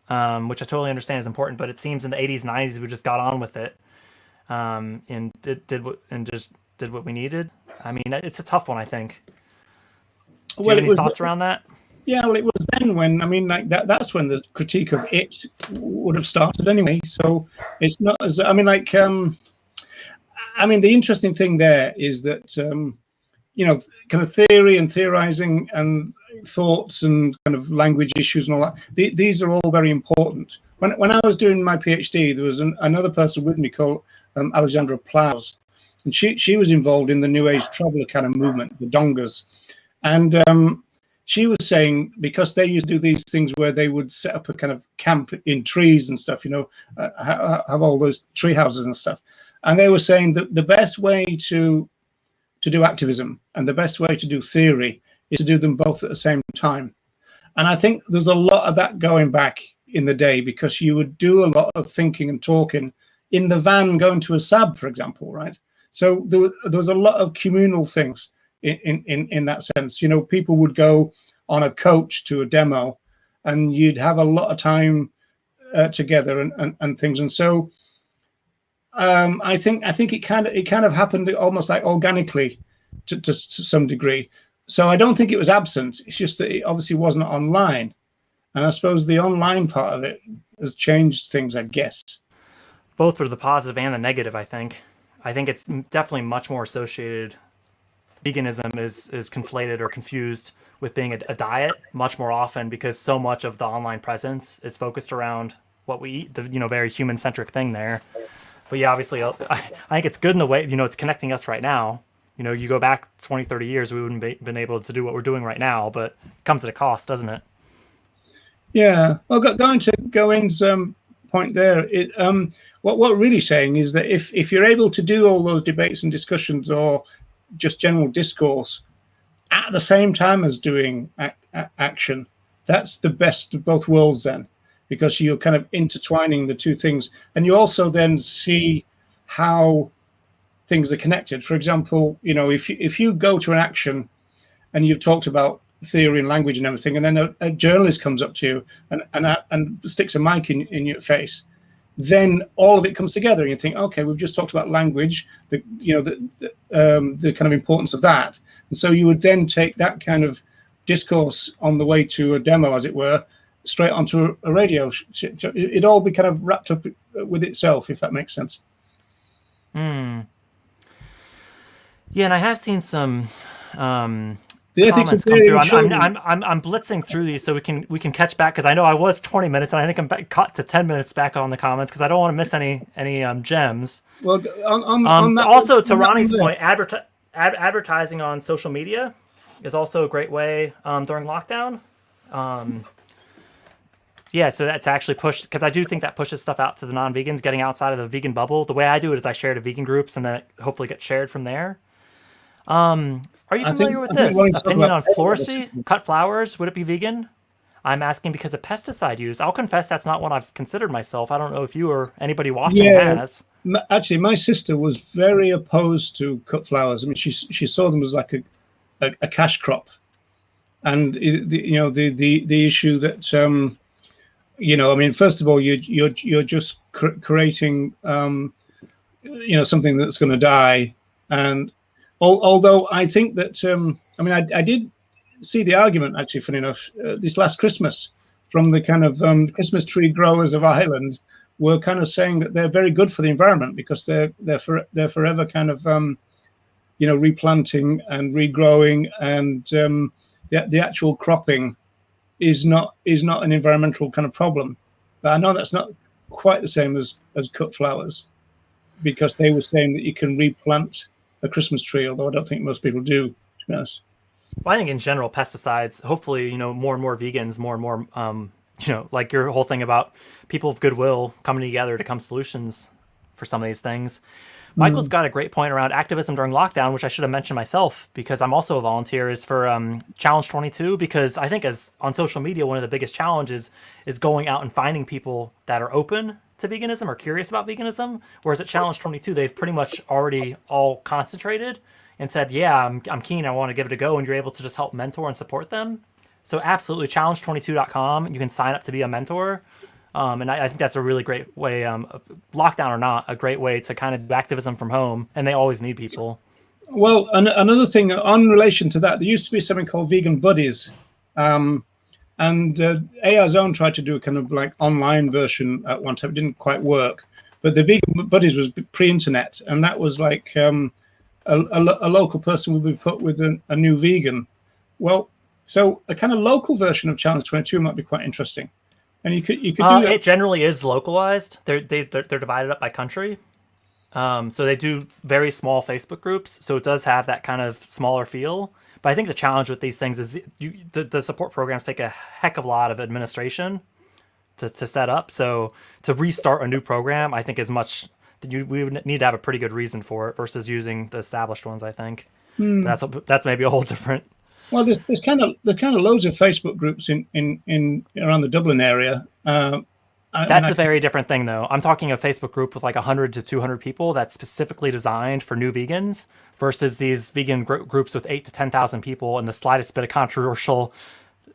S1: which I totally understand is important, but it seems in the 80s and 90s we just got on with it, and did what we needed. I mean, it's a tough one, I think. Do you have any thoughts around that?
S2: Yeah, well, it was then when, I mean, like that's when the critique of it would have started anyway. So it's not as, I mean, like, I mean, the interesting thing there is that, kind of theory and theorizing and thoughts and kind of language issues and all that, these are all very important. When I was doing my PhD, there was another person with me called Alexandra Plows, and she was involved in the New Age traveler kind of movement, the Dongas. And she was saying, because they used to do these things where they would set up a kind of camp in trees and stuff, have all those tree houses and stuff. And they were saying that the best way to do activism and the best way to do theory is to do them both at the same time. And I think there's a lot of that going back in the day, because you would do a lot of thinking and talking in the van going to a SAB, for example, right? So there was a lot of communal things in that sense. People would go on a coach to a demo, and you'd have a lot of time together and things. And so I think it kind of happened almost like organically to some degree. So I don't think it was absent. It's just that it obviously wasn't online, and I suppose the online part of it has changed things, I guess.
S1: Both for the positive and the negative, I think. I think it's definitely much more associated veganism is conflated or confused with being a diet much more often, because so much of the online presence is focused around what we eat, the very human centric thing there. But yeah, obviously, I think it's good in the way it's connecting us right now. You go back 20, 30 years, we wouldn't been able to do what we're doing right now, but it comes at a cost, doesn't it?
S2: Yeah. Well, going to Gawain's point there, what we're really saying is that if you're able to do all those debates and discussions or just general discourse at the same time as doing action, that's the best of both worlds then, because you're kind of intertwining the two things. And you also then see how things are connected. For example, if you go to an action and you've talked about theory and language and everything, and then a journalist comes up to you and sticks a mic in your face, then all of it comes together, and you think, okay, we've just talked about language, the kind of importance of that, and so you would then take that kind of discourse on the way to a demo, as it were, straight onto a radio. It'd all be kind of wrapped up with itself, if that makes sense.
S1: Yeah, and I have seen some
S2: the ethics
S1: comments
S2: of
S1: come through.
S2: theory
S1: I'm blitzing through these so we can catch back, because I know I was 20 minutes and I think I'm cut to 10 minutes back on the comments, because I don't want to miss any gems.
S2: Well, on that,
S1: also, to Ronnie's point, advertising on social media is also a great way during lockdown. Yeah, so that's actually pushed, because I do think that pushes stuff out to the non-vegans, getting outside of the vegan bubble. The way I do it is I share to vegan groups, and then it hopefully gets shared from there. Are you familiar with this? Opinion on Floracy? Cut flowers, would it be vegan? I'm asking because of pesticide use. I'll confess that's not what I've considered myself. I don't know if you or anybody watching has.
S2: Actually, my sister was very opposed to cut flowers. I mean, she saw them as like a cash crop, and the issue that I mean, first of all, you're just creating something that's going to die, and although I think that I mean, I did see the argument, actually, funny enough, this last Christmas, from the kind of Christmas tree growers of Ireland, were kind of saying that they're very good for the environment, because they're forever kind of replanting and regrowing, and the actual cropping is not an environmental kind of problem. But I know that's not quite the same as cut flowers, because they were saying that you can replant a Christmas tree, although I don't think most people do, to be honest.
S1: Well, I think in general, pesticides, hopefully, more and more vegans, more and more, like your whole thing about people of goodwill coming together to come solutions for some of these things. Michael's got a great point around activism during lockdown, which I should have mentioned myself, because I'm also a volunteer, is for Challenge 22, because I think as on social media, one of the biggest challenges is going out and finding people that are open to veganism or curious about veganism, whereas at Challenge 22, they've pretty much already all concentrated and said, yeah, I'm keen, I want to give it a go, and you're able to just help mentor and support them. So absolutely, challenge22.com, you can sign up to be a mentor. And I think that's a really great way, lockdown or not, a great way to kind of do activism from home, and they always need people.
S2: Well, another thing on relation to that, there used to be something called Vegan Buddies, and AR Zone tried to do a kind of like online version at one time. It didn't quite work, but the Vegan Buddies was pre-internet, and that was like a local person would be put with a new vegan. Well, so a kind of local version of Challenge 22 might be quite interesting. And you could do that.
S1: It generally is localized. They're divided up by country. So they do very small Facebook groups. So it does have that kind of smaller feel. But I think the challenge with these things is the support programs take a heck of a lot of administration to set up. So to restart a new program, I think is much. We would need to have a pretty good reason for it versus using the established ones, I think. That's maybe a whole different.
S2: Well, there's kind of loads of Facebook groups in around the Dublin area.
S1: That's a very different thing, though. I'm talking a Facebook group with like 100 to 200 people that's specifically designed for new vegans, versus these vegan groups with 8 to 10,000 people, and the slightest bit of controversial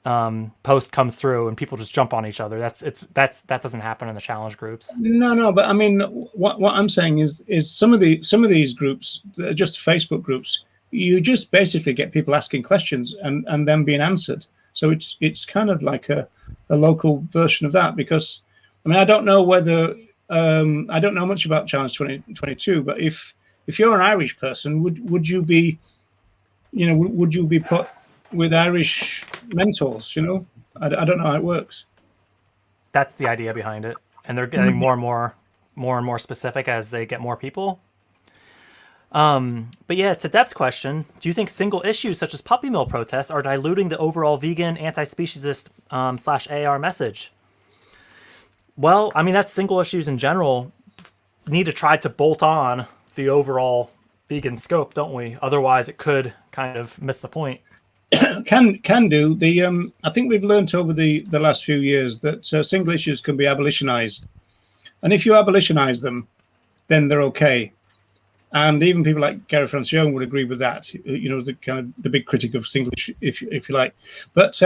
S1: post comes through and people just jump on each other. That doesn't happen in the challenge groups.
S2: No, but I mean, what I'm saying is some of these groups that are just Facebook groups. You just basically get people asking questions and them being answered. So it's kind of like a local version of that, because I mean, I don't know whether I don't know much about Challenge 2022, but if you're an Irish person, would you be would you be put with Irish mentors? I don't know how it works.
S1: That's the idea behind it, and they're getting more and more specific as they get more people. But yeah, to Deb's question, do you think single issues such as puppy mill protests are diluting the overall vegan, anti-speciesist / AR message? Well, I mean, that's single issues in general need to try to bolt on the overall vegan scope, don't we? Otherwise, it could kind of miss the point.
S2: Can do. I think we've learned over the last few years that single issues can be abolitionized, and if you abolitionize them, then they're okay. And even people like Gary Francione would agree with that. The kind of the big critic of single issue, if you like. But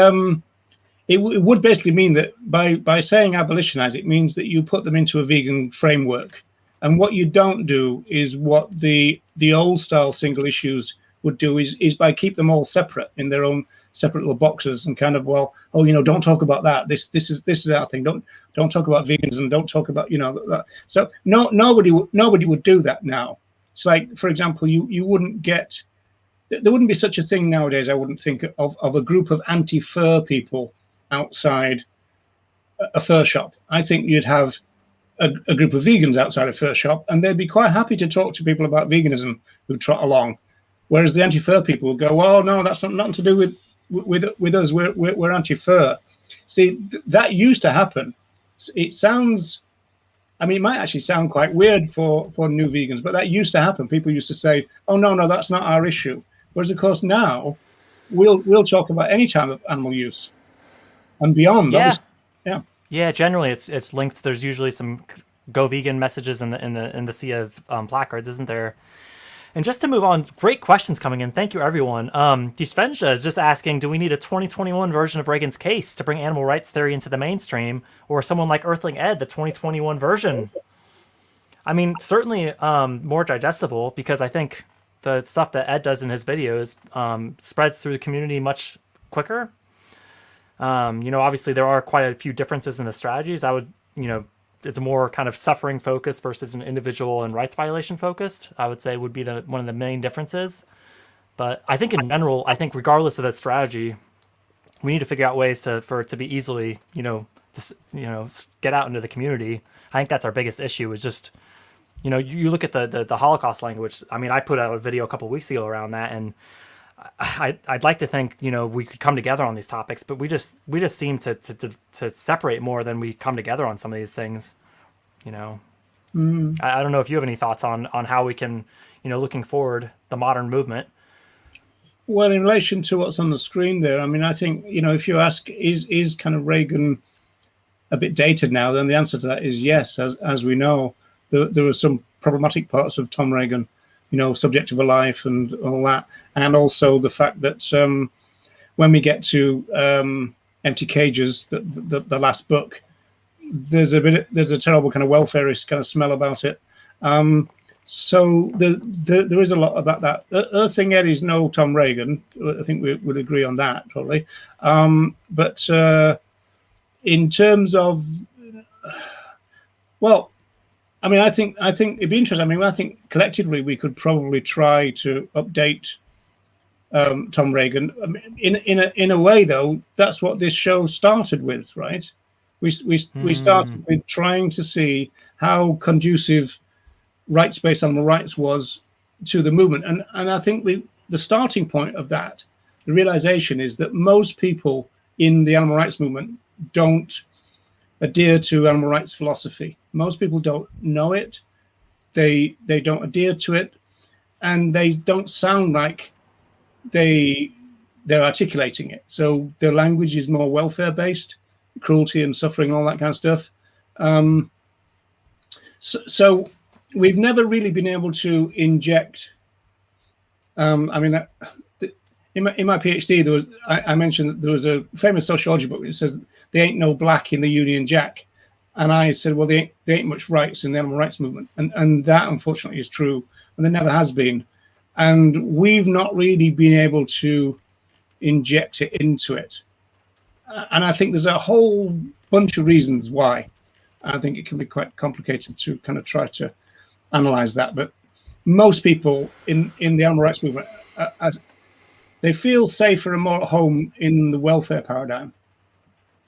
S2: it would basically mean that by saying abolitionize, it means that you put them into a vegan framework. And what you don't do is what the old style single issues would do is by keep them all separate in their own separate little boxes and kind of, don't talk about that. This is our thing. Don't talk about vegans and don't talk about that. So nobody would do that now. It's like, for example, you wouldn't get, there wouldn't be such a thing nowadays. I wouldn't think of a group of anti-fur people outside a fur shop. I think you'd have a group of vegans outside a fur shop, and they'd be quite happy to talk to people about veganism who trot along. Whereas the anti-fur people would go, "Oh no, that's nothing to do with us. We're anti-fur." See, that used to happen. It sounds, it might actually sound quite weird for new vegans, but that used to happen. People used to say, "Oh no, that's not our issue." Whereas of course now, we'll talk about any type of animal use and beyond.
S1: Yeah.
S2: Yeah.
S1: Yeah, generally it's linked. There's usually some go vegan messages in the sea of placards, isn't there? And just to move on, great questions coming in. Thank you, everyone. Disvenja is just asking, do we need a 2021 version of Reagan's Case to bring animal rights theory into the mainstream, or someone like Earthling Ed, the 2021 version? I mean, certainly more digestible, because I think the stuff that Ed does in his videos spreads through the community much quicker. Obviously there are quite a few differences in the strategies. I would, it's more kind of suffering focused versus an individual and rights violation focused, I would say would be one of the main differences. But I think in general, regardless of that strategy, we need to figure out ways for it to be easily, get out into the community. I think that's our biggest issue is just, you look at the Holocaust language. I mean, I put out a video a couple of weeks ago around that, and I'd like to think, we could come together on these topics, but we just seem to separate more than we come together on some of these things. I don't know if you have any thoughts on how we can, looking forward, the modern movement.
S2: Well, in relation to what's on the screen there, I think, if you ask, is kind of Reagan a bit dated now, then the answer to that is yes. As we know, there were some problematic parts of Tom Reagan, Subject of a Life and all that. And also the fact that when we get to Empty Cages, the last book, there's a terrible kind of welfareist kind of smell about it. So there is a lot about that. Earthling Ed is no Tom Reagan. I think we would agree on that probably. But in terms of, I think it'd be interesting. I think collectively we could probably try to update Tom Reagan. In a way, though, that's what this show started with, right? We started with trying to see how conducive rights-based animal rights was to the movement, and I think the starting point of that, the realization is that most people in the animal rights movement don't adhere to animal rights philosophy. Most people don't know it. They don't adhere to it, and they don't sound like they're articulating it. So their language is more welfare based, cruelty and suffering, all that kind of stuff. So we've never really been able to inject. In my PhD, I mentioned that there was a famous sociology book that says there ain't no black in the Union Jack. And I said, well, there ain't much rights in the animal rights movement. And that, unfortunately, is true. And there never has been. And we've not really been able to inject it into it. And I think there's a whole bunch of reasons why. I think it can be quite complicated to kind of try to analyze that. But most people in the animal rights movement they feel safer and more at home in the welfare paradigm.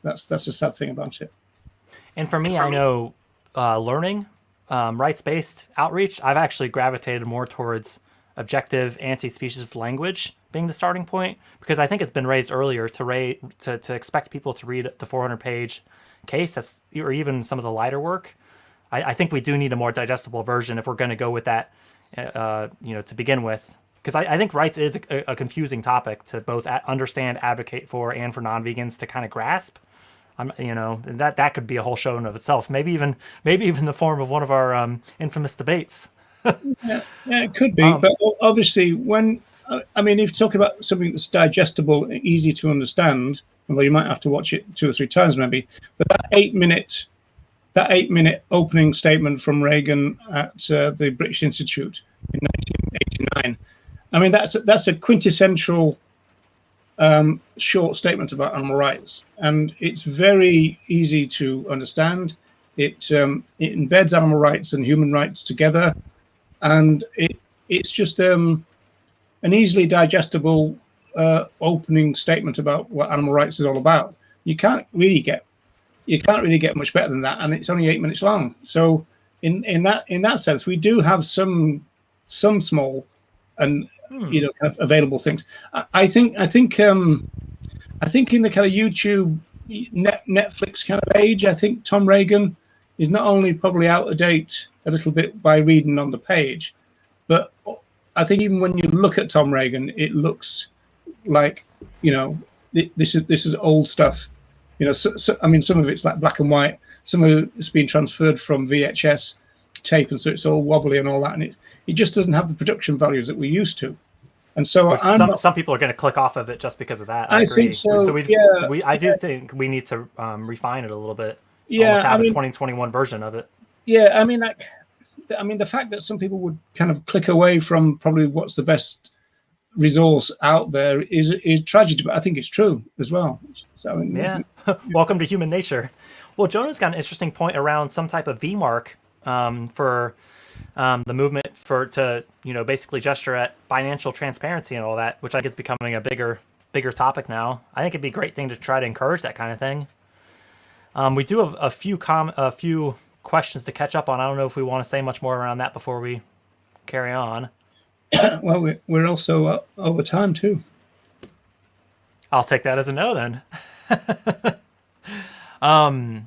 S2: That's the sad thing about it.
S1: And for me, I know learning, rights-based outreach, I've actually gravitated more towards objective anti-speciesist language being the starting point, because I think it's been raised earlier to expect people to read the 400-page case, or even some of the lighter work. I think we do need a more digestible version if we're going to go with that, to begin with. Because I think rights is a confusing topic to both understand, advocate for, and for non-vegans to kind of grasp. And that could be a whole show in of itself. Maybe even the form of one of our infamous debates.
S2: Yeah, it could be. But obviously, if you talk about something that's digestible, easy to understand, although you might have to watch it 2 or 3 times maybe, but that 8-minute opening statement from Reagan at the British Institute in 1989, that's a quintessential short statement about animal rights, and it's very easy to understand. It embeds animal rights and human rights together, and it's just an easily digestible opening statement about what animal rights is all about. You can't really get much better than that, and it's only 8 minutes long. So in that sense, we do have some small and kind of available things. I think in the kind of YouTube Netflix kind of age, I think Tom Reagan is not only probably out of date a little bit by reading on the page, but I think even when you look at Tom Reagan, it looks like this is old stuff. Some of it's like black and white, some of it's been transferred from VHS tape, and so it's all wobbly and all that, and it just doesn't have the production values that we're used to. And so
S1: some people are going to click off of it just because of that.
S2: I
S1: agree.
S2: think so.
S1: I do think we need to refine it a little bit.
S2: Yeah,
S1: almost have a 2021 version of it.
S2: Yeah, the fact that some people would kind of click away from probably what's the best resource out there is tragic, but I think it's true as well. So
S1: yeah, welcome to human nature. Well, Jonah's got an interesting point around some type of V mark for the movement to basically gesture at financial transparency and all that, which I think is becoming a bigger topic now. I think it'd be a great thing to try to encourage that kind of thing. We do have a few questions to catch up on. I don't know if we want to say much more around that before we carry on.
S2: Well, we're also over time too.
S1: I'll take that as a no then. I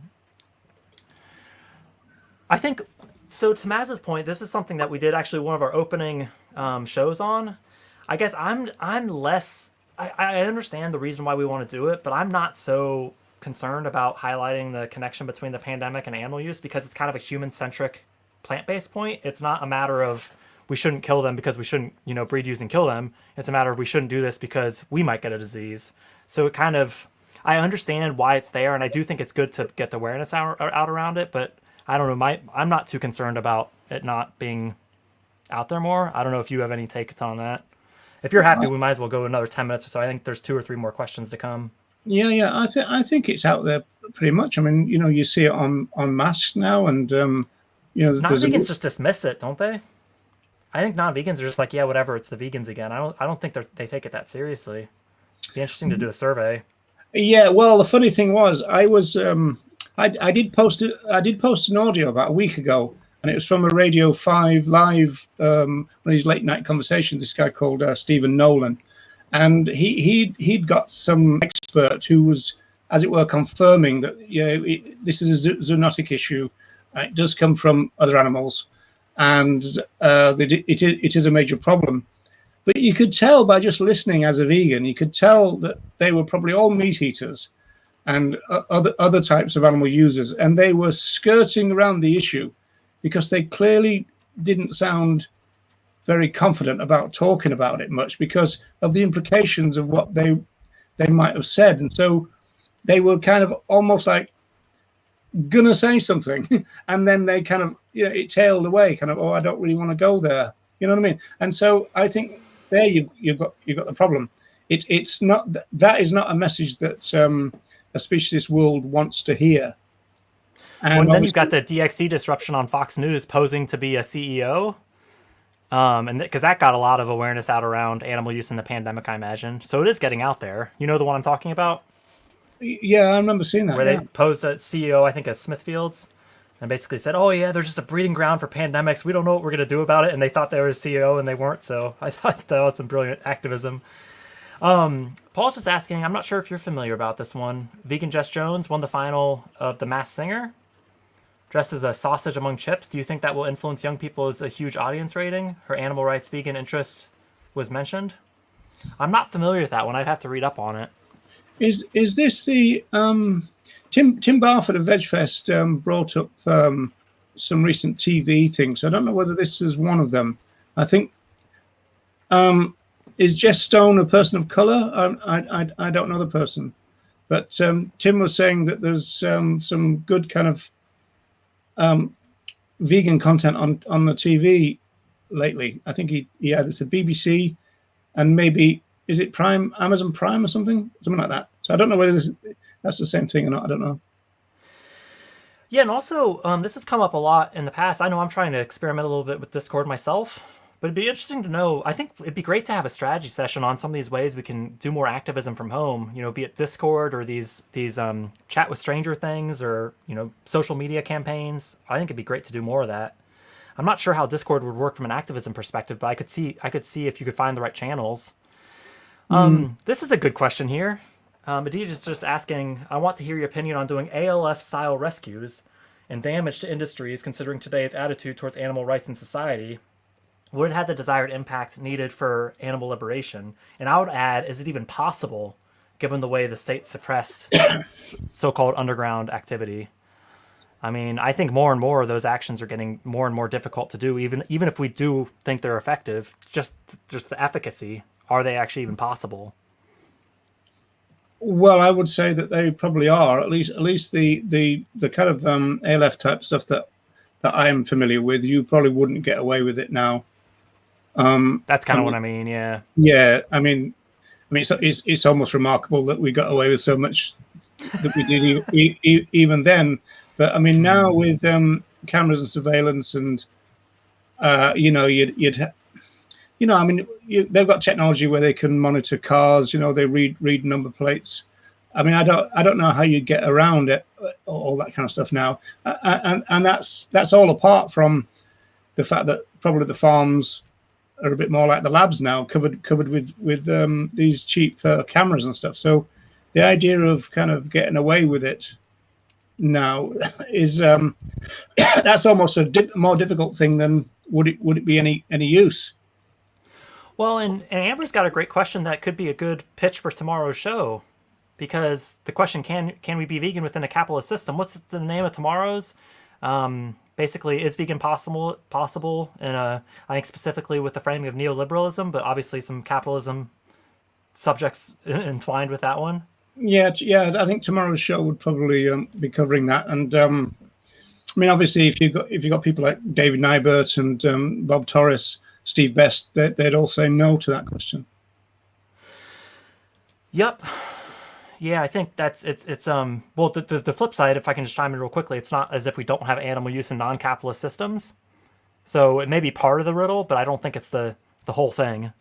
S1: think so. To Maz's point, this is something that we did actually one of our opening shows on. I guess I'm less. I understand the reason why we want to do it, but I'm not so concerned about highlighting the connection between the pandemic and animal use, because it's kind of a human-centric plant-based point. It's not a matter of we shouldn't kill them because we shouldn't breed, use, and kill them. It's a matter of we shouldn't do this because we might get a disease. So it kind of, I understand why it's there, and I do think it's good to get the awareness out around it, but I don't know, I'm not too concerned about it not being out there more. I don't know if you have any takes on that. If you're happy, we might as well go another 10 minutes or so. I think there's 2 or 3 more questions to come.
S2: Yeah. I think it's out there pretty much. You see it on masks now, and
S1: non-vegans just dismiss it, don't they? I think non-vegans are just like, yeah, whatever. It's the vegans again. I don't think they take it that seriously. It'd be interesting to do a survey.
S2: Yeah. Well, the funny thing was, I did post an audio about a week ago, and it was from a Radio 5 live, one of these late night conversations. This guy called Stephen Nolan, and he'd got some expert who was, as it were, confirming that this is a zoonotic issue. It does come from other animals, and it is a major problem. But you could tell by just listening as a vegan, you could tell that they were probably all meat eaters and other types of animal users, and they were skirting around the issue because they clearly didn't sound very confident about talking about it much because of the implications of what they might have said. And so they were kind of almost like gonna say something, and then they kind of it tailed away, kind of, oh, I don't really want to go there. You know what I mean? And so I think there you've got the problem. It's not that is not a message that a specialist world wants to hear. And
S1: then you've got the DXC disruption on Fox News posing to be a CEO. And because that got a lot of awareness out around animal use in the pandemic, I imagine. So it is getting out there. You know the one I'm talking about,
S2: Yeah, I remember seeing that.
S1: where
S2: Yeah.
S1: they posed at CEO, I think, as Smithfields, and basically said, "Oh yeah, they're just a breeding ground for pandemics. We don't know what we're gonna do about it." And they thought they were CEO, and they weren't. So I thought that was some brilliant activism. Paul's just asking. I'm not sure if you're familiar about this one. Vegan Jess Jones won the final of The Masked Singer, dressed as a sausage among chips. Do you think that will influence young people as a huge audience rating? Her animal rights vegan interest was mentioned. I'm not familiar with that one. I'd have to read up on it.
S2: Is this the Tim Barford of VegFest brought up some recent TV things? I don't know whether this is one of them. I think is Jess Stone a person of color? I don't know the person, but Tim was saying that there's some good kind of vegan content on the TV lately. I think he either said BBC and maybe is it Prime, Amazon Prime or something like that. So I don't know whether that's the same thing or not. I don't know.
S1: Yeah, and also this has come up a lot in the past. I know I'm trying to experiment a little bit with Discord myself, but it'd be interesting to know. I think it'd be great to have a strategy session on some of these ways we can do more activism from home. You know, be it Discord or these chat with stranger things, or social media campaigns. I think it'd be great to do more of that. I'm not sure how Discord would work from an activism perspective, but I could see if you could find the right channels. This is a good question here. Aditya is just asking, I want to hear your opinion on doing ALF-style rescues and damage to industries considering today's attitude towards animal rights in society. Would it have the desired impact needed for animal liberation? And I would add, is it even possible, given the way the state suppressed so-called underground activity? I mean, I think more and more of those actions are getting more and more difficult to do, even if we do think they're effective. Just the efficacy. Are they actually even possible?
S2: Well, I would say that they probably are. At least the kind of ALF type stuff that I am familiar with, you probably wouldn't get away with it now.
S1: That's kind of what I mean. Yeah.
S2: Yeah. I mean, it's almost remarkable that we got away with so much that we did even then. But I mean, now with cameras and surveillance, and they've got technology where they can monitor cars. They read number plates. I mean, I don't know how you get around it, all that kind of stuff now, and that's all apart from the fact that probably the farms are a bit more like the labs now, covered with these cheap cameras and stuff. So the idea of kind of getting away with it now is that's almost a more difficult thing than would it be any use.
S1: Well, and Amber's got a great question that could be a good pitch for tomorrow's show, because the question, can we be vegan within a capitalist system? What's the name of tomorrow's? Basically, is vegan possible in I think specifically with the framing of neoliberalism, but obviously some capitalism subjects entwined with that one.
S2: Yeah. I think tomorrow's show would probably be covering that. And I mean, obviously, if you got people like David Nybert and Bob Torres, Steve Best, they'd all say no to that question.
S1: Yep. Yeah, I think it's well, the flip side, if I can just chime in real quickly, it's not as if we don't have animal use in non-capitalist systems. So it may be part of the riddle, but I don't think it's the whole thing.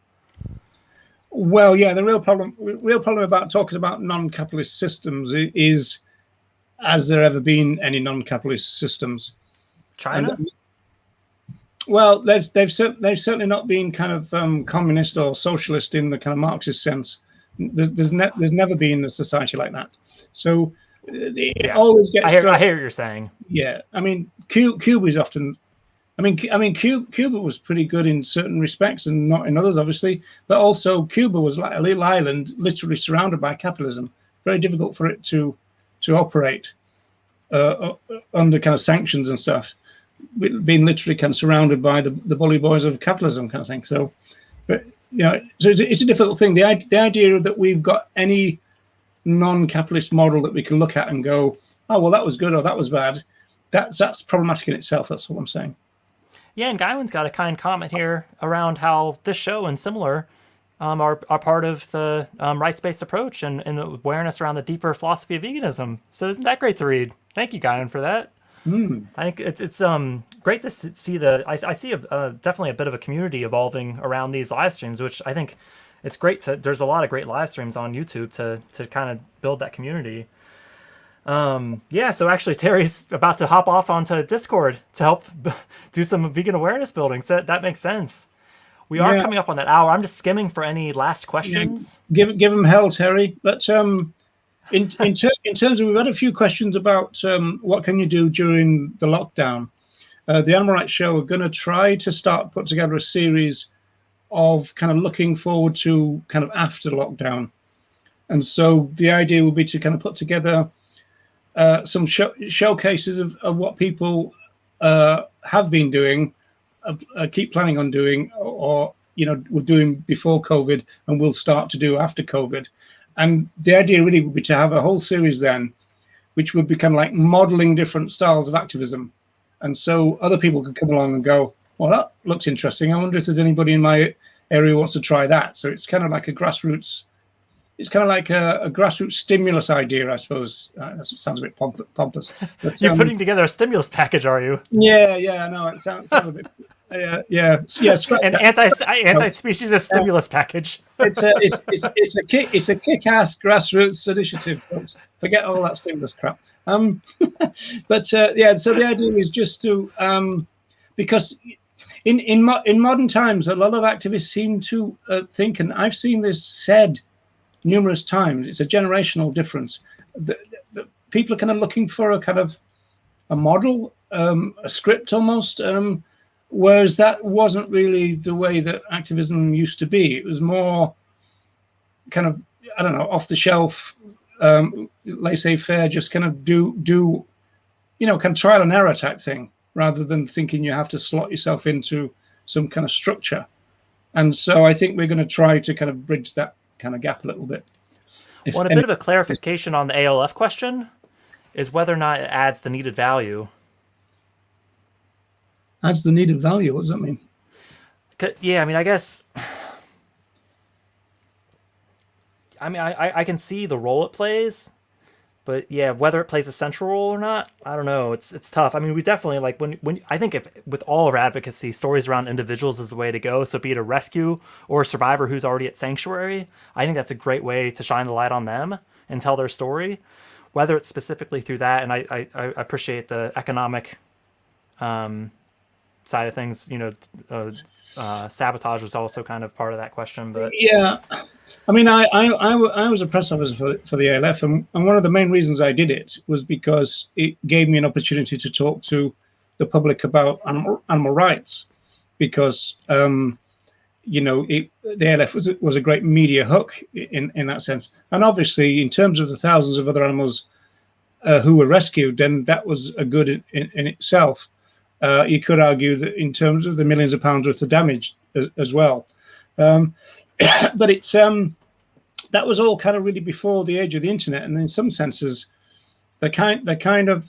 S2: Well, yeah, the real problem about talking about non-capitalist systems is, has there ever been any non-capitalist systems?
S1: China?
S2: Well, they've certainly not been kind of communist or socialist in the kind of Marxist sense. There's never been a society like that. So it always gets.
S1: I hear what you're saying.
S2: Yeah, I mean, Cuba is often. I mean, Cuba was pretty good in certain respects and not in others, obviously. But also, Cuba was like a little island, literally surrounded by capitalism. Very difficult for it to operate under kind of sanctions and stuff, being literally kind of surrounded by the bully boys of capitalism, kind of thing. So, but so it's a difficult thing. The idea that we've got any non-capitalist model that we can look at and go, oh well, that was good or that was bad. That's problematic in itself. That's what I'm saying.
S1: Yeah, and Guyman's got a kind comment here around how this show and similar are part of the rights-based approach and the awareness around the deeper philosophy of veganism. So isn't that great to read? Thank you, Guyman, for that. I think it's great to see I see definitely a bit of a community evolving around these live streams, which I think it's great there's a lot of great live streams on YouTube to kind of build that community. Yeah, so actually Terry's about to hop off onto Discord to help do some vegan awareness building, so that makes sense. We are coming up on that hour. I'm just skimming for any last questions.
S2: Give him hell, Terry. But in terms of, we've had a few questions about what can you do during the lockdown. The Animal Rights Show are going to try to put together a series of kind of looking forward to kind of after lockdown. And so the idea would be to kind of put together some showcases of what people have been doing, keep planning on doing, or were doing before COVID and will start to do after COVID. And the idea really would be to have a whole series then, which would be kind of like modeling different styles of activism. And so other people could come along and go, well, that looks interesting. I wonder if there's anybody in my area who wants to try that. So it's kind of like a grassroots stimulus idea, I suppose. That sounds a bit pompous. But,
S1: you're putting together a stimulus package, are you?
S2: Yeah, I know. It sounds a bit. Yeah.
S1: An anti-species stimulus package.
S2: It's a kick-ass grassroots initiative, folks. Forget all that stimulus crap. But so the idea is just to because in modern times, a lot of activists seem to think, and I've seen this said numerous times, it's a generational difference. The people are kind of looking for a kind of a model, a script almost. Whereas that wasn't really the way that activism used to be. It was more kind of, I don't know, off the shelf, laissez-faire, just kind of do kind of trial and error type thing, rather than thinking you have to slot yourself into some kind of structure. And so I think we're going to try to kind of bridge that kind of gap a little bit.
S1: Well, a bit of a clarification on the ALF question is whether or not it adds the needed value.
S2: Adds the needed value. What does that mean?
S1: Yeah, I mean, I guess. I mean, I can see the role it plays, but yeah, whether it plays a central role or not, I don't know. It's tough. I mean, we definitely like when I think if with all of our advocacy, stories around individuals is the way to go. So be it a rescue or a survivor who's already at sanctuary, I think that's a great way to shine the light on them and tell their story. Whether it's specifically through that, and I appreciate the economic side of things, sabotage was also kind of part of that question. But
S2: yeah, I mean, I was a press officer for the ALF, and one of the main reasons I did it was because it gave me an opportunity to talk to the public about animal rights, because the ALF was a great media hook in that sense. And obviously, in terms of the thousands of other animals who were rescued, then that was a good in itself. You could argue that in terms of the millions of pounds worth of damage as well. But it's that was all kind of really before the age of the internet, and in some senses, the kind of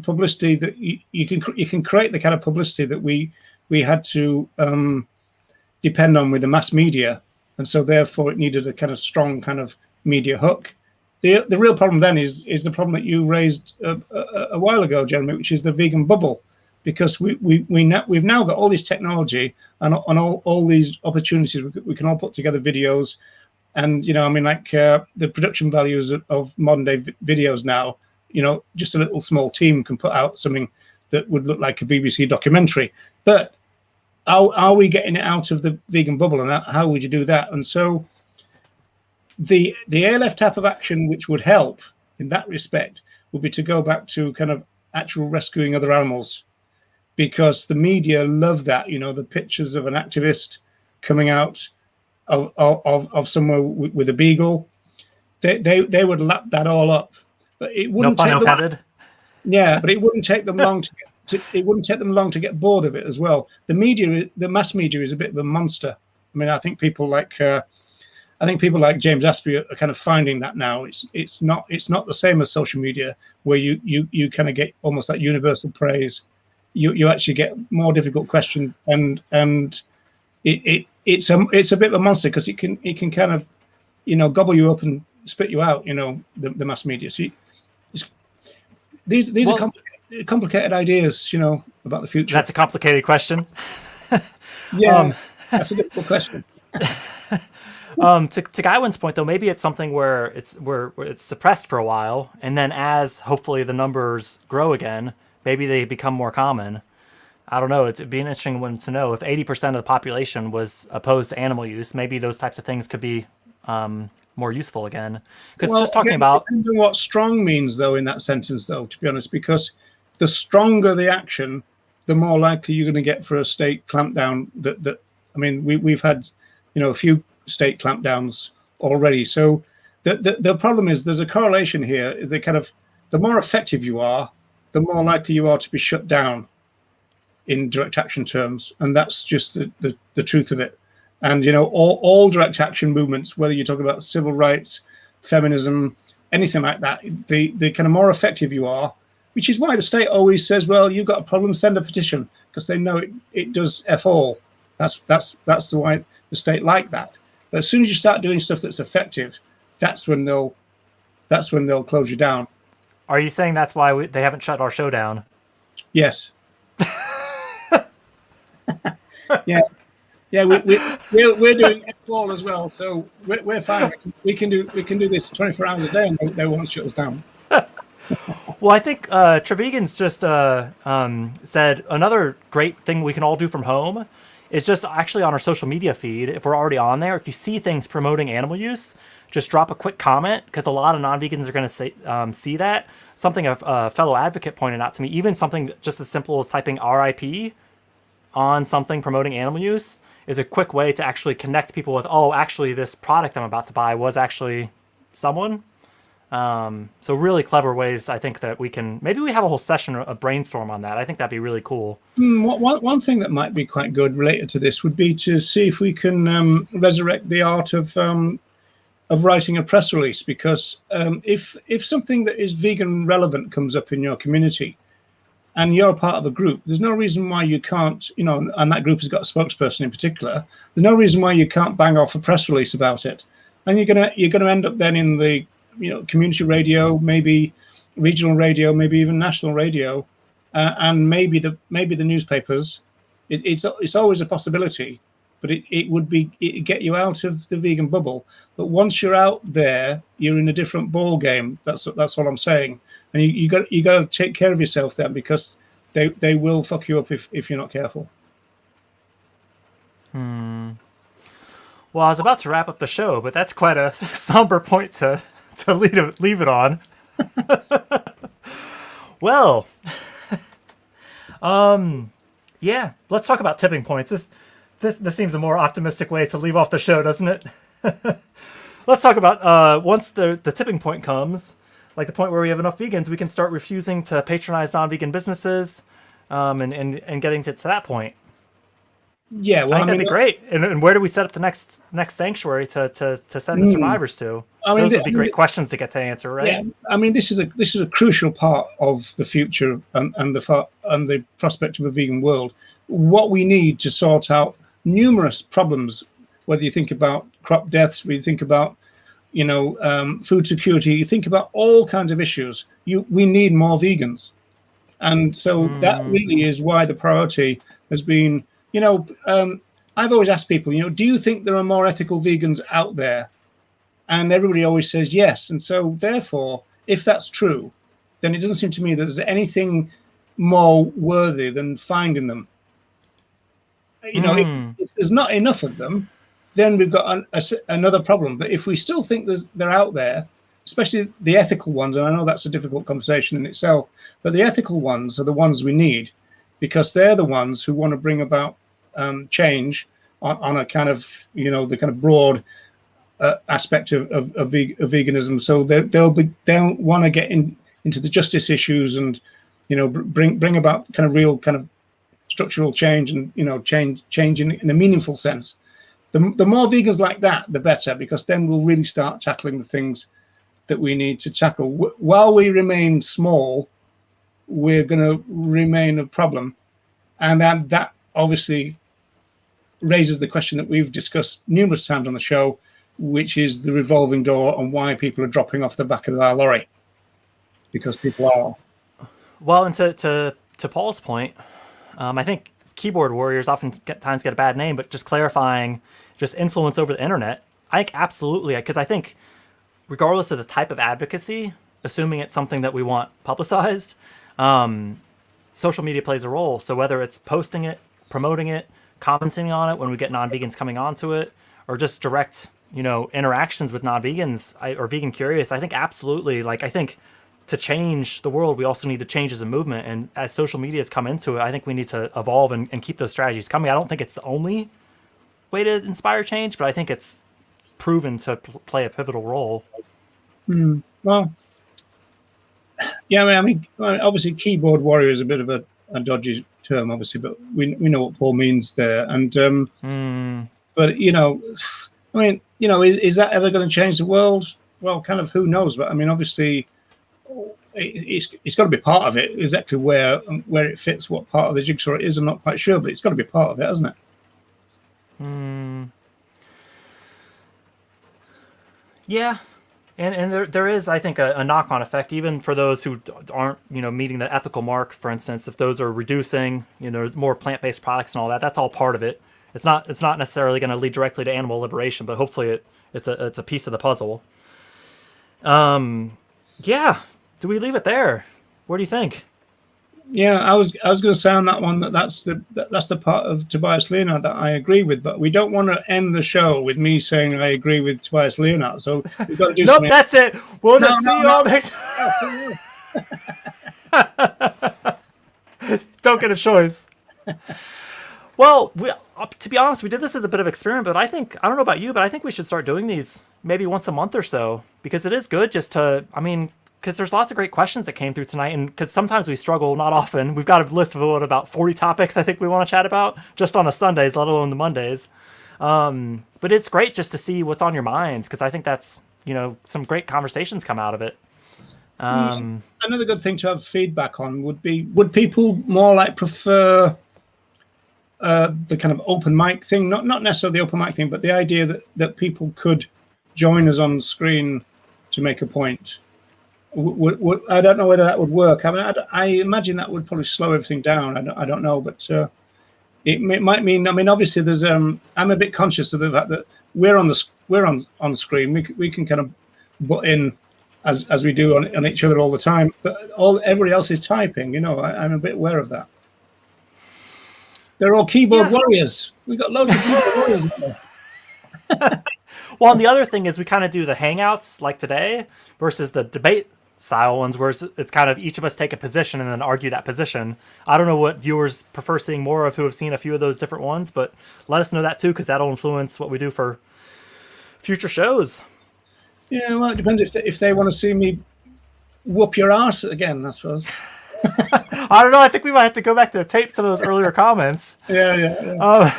S2: publicity that you can create, the kind of publicity that we had to depend on with the mass media, and so therefore it needed a kind of strong kind of media hook. The real problem then is the problem that you raised a while ago, Jeremy, which is the vegan bubble. Because we've now got all this technology and all these opportunities. We can all put together videos, and the production values of modern day videos now. Just a little small team can put out something that would look like a BBC documentary. But are we getting it out of the vegan bubble, and how would you do that? And so the ALF type of action, which would help in that respect, would be to go back to kind of actual rescuing other animals. Because the media love that, the pictures of an activist coming out of somewhere with a beagle, they would lap that all up. But it wouldn't
S1: no pun intended.
S2: Yeah, but it wouldn't take them long to get bored of it as well. The mass media is a bit of a monster. I mean, I think people like James Aspey are kind of finding that now. It's not the same as social media, where you kind of get almost that universal praise. You actually get more difficult questions, and it's a bit of a monster, because it can kind of gobble you up and spit you out. The mass media. So these are complicated ideas, about the future.
S1: That's a complicated question.
S2: Yeah, that's a difficult question.
S1: To Guyon's point, though, maybe it's something where it's suppressed for a while, and then as hopefully the numbers grow again, maybe they become more common. I don't know. It'd be an interesting one to know if 80% of the population was opposed to animal use. Maybe those types of things could be more useful again. Because just talking about
S2: what strong means, though, in that sentence, though, to be honest, because the stronger the action, the more likely you're going to get for a state clampdown. We've had, a few state clampdowns already. So the problem is there's a correlation here. The more effective you are, the more likely you are to be shut down in direct action terms, and that's just the truth of it. And all direct action movements, whether you're talking about civil rights, feminism, anything like that, the kind of more effective you are, which is why the state always says, well, you've got a problem, send a petition, because they know it does F all. That's the why the state like that. But as soon as you start doing stuff that's effective, that's when they'll close you down.
S1: Are you saying that's why they haven't shut our show down?
S2: Yes. Yeah, we're doing F-ball as well, so we're fine. We can do this 24 hours a day, and they won't shut us down.
S1: Well, I think Trevigan's just said another great thing we can all do from home is just actually on our social media feed. If we're already on there, if you see things promoting animal use, just drop a quick comment, because a lot of non-vegans are going to see that. Something a fellow advocate pointed out to me, even something just as simple as typing RIP on something promoting animal use is a quick way to actually connect people with, oh, actually this product I'm about to buy was actually someone. So really clever ways, I think, that we can, maybe we have a whole session, a brainstorm on that. I think that'd be really cool.
S2: One thing that might be quite good related to this would be to see if we can resurrect the art of writing a press release, because if something that is vegan relevant comes up in your community and you're a part of a group, there's no reason why you can't, and that group has got a spokesperson in particular, there's no reason why you can't bang off a press release about it. And you're gonna end up then in the community radio, maybe regional radio, maybe even national radio, and maybe the newspapers. It's always a possibility, but it'd get you out of the vegan bubble. But once you're out there, you're in a different ball game. That's what I'm saying. And you got to take care of yourself then, because they will fuck you up if you're not careful.
S1: Well, I was about to wrap up the show, but that's quite a somber point to leave it on. Well, yeah, let's talk about tipping points. This seems a more optimistic way to leave off the show, doesn't it? Let's talk about once the tipping point comes, like the point where we have enough vegans, we can start refusing to patronize non-vegan businesses, and getting to that point.
S2: Yeah, well,
S1: I think that'd be great. And where do we set up the next sanctuary to send the survivors to? Those would be great questions to get to answer, right?
S2: Yeah, this is a crucial part of the future and the prospect of a vegan world. What we need to sort out numerous problems, whether you think about crop deaths, whether you think about food security, you think about all kinds of issues. We need more vegans, and so that really is why the priority has been. I've always asked people, do you think there are more ethical vegans out there? And everybody always says yes. And so therefore, if that's true, then it doesn't seem to me that there's anything more worthy than finding them. If there's not enough of them, then we've got another problem. But if we still think they're out there, especially the ethical ones, and I know that's a difficult conversation in itself, but the ethical ones are the ones we need, because they're the ones who want to bring about change on a kind of, the kind of broad aspect of veganism. So they'll want to get into the justice issues and, bring about kind of real kind of structural change and, change in a meaningful sense. The more vegans like that, the better, because then we'll really start tackling the things that we need to tackle. While we remain small, we're going to remain a problem. And that obviously raises the question that we've discussed numerous times on the show, which is the revolving door and why people are dropping off the back of our lorry. Because people are.
S1: Well, and to Paul's point, I think keyboard warriors oftentimes get a bad name, but just clarifying, just influence over the internet. I think absolutely, because I think regardless of the type of advocacy, assuming it's something that we want publicized, social media plays a role. So whether it's posting it, promoting it, commenting on it when we get non-vegans coming onto it, or just direct, interactions with non-vegans or vegan curious, I think absolutely, I think to change the world, we also need to change as a movement. And as social media has come into it, I think we need to evolve and keep those strategies coming. I don't think it's the only way to inspire change, but I think it's proven to play a pivotal role.
S2: Well, yeah, I mean, obviously, keyboard warrior is a bit of a dodgy term, obviously, but we know what Paul means there. And but I mean, is that ever going to change the world? Well, kind of, who knows? But I mean, obviously, it's got to be part of it. Exactly where it fits, what part of the jigsaw it is, I'm not quite sure, but it's got to be part of it, hasn't it?
S1: Yeah. And there is, I think, a knock-on effect, even for those who aren't, meeting the ethical mark, for instance. If those are reducing, more plant-based products and all that, that's all part of it. It's not necessarily going to lead directly to animal liberation, but hopefully it's a piece of the puzzle. Yeah. Do we leave it there? What do you think?
S2: Yeah, I was going to say on that one that's the part of Tobias Leonhardt that I agree with, but we don't want to end the show with me saying I agree with Tobias Leonhardt. So we've got to do something.
S1: Nope, that's it. We'll just see you all next. Don't get a choice. Well, to be honest, we did this as a bit of experiment, but I don't know about you, but I think we should start doing these maybe once a month or so, because it is good just to, because there's lots of great questions that came through tonight, and because sometimes we struggle, not often. We've got a list of about 40 topics I think we want to chat about just on the Sundays, let alone the Mondays. But it's great just to see what's on your minds, because I think that's, some great conversations come out of it.
S2: Another good thing to have feedback on would people more prefer the kind of open mic thing, not necessarily the open mic thing, but the idea that people could join us on screen to make a point. I don't know whether that would work. I mean, I imagine that would probably slow everything down. I don't know, but it might mean. I mean, obviously, there's. I'm a bit conscious of the fact that we're on screen. We can kind of butt in as we do on each other all the time. But everybody else is typing. I'm a bit aware of that. They're all keyboard warriors. We've got loads of keyboard warriors out there.
S1: Well, and the other thing is we kind of do the hangouts like today versus the debate style ones where it's kind of each of us take a position and then argue that position. I don't know what viewers prefer seeing more of who have seen a few of those different ones, but let us know that too, because that'll influence what we do for future shows.
S2: Yeah, well, it depends if they want to see me whoop your ass again, I suppose.
S1: I don't know. I think we might have to go back to tape some of those earlier comments.
S2: Yeah.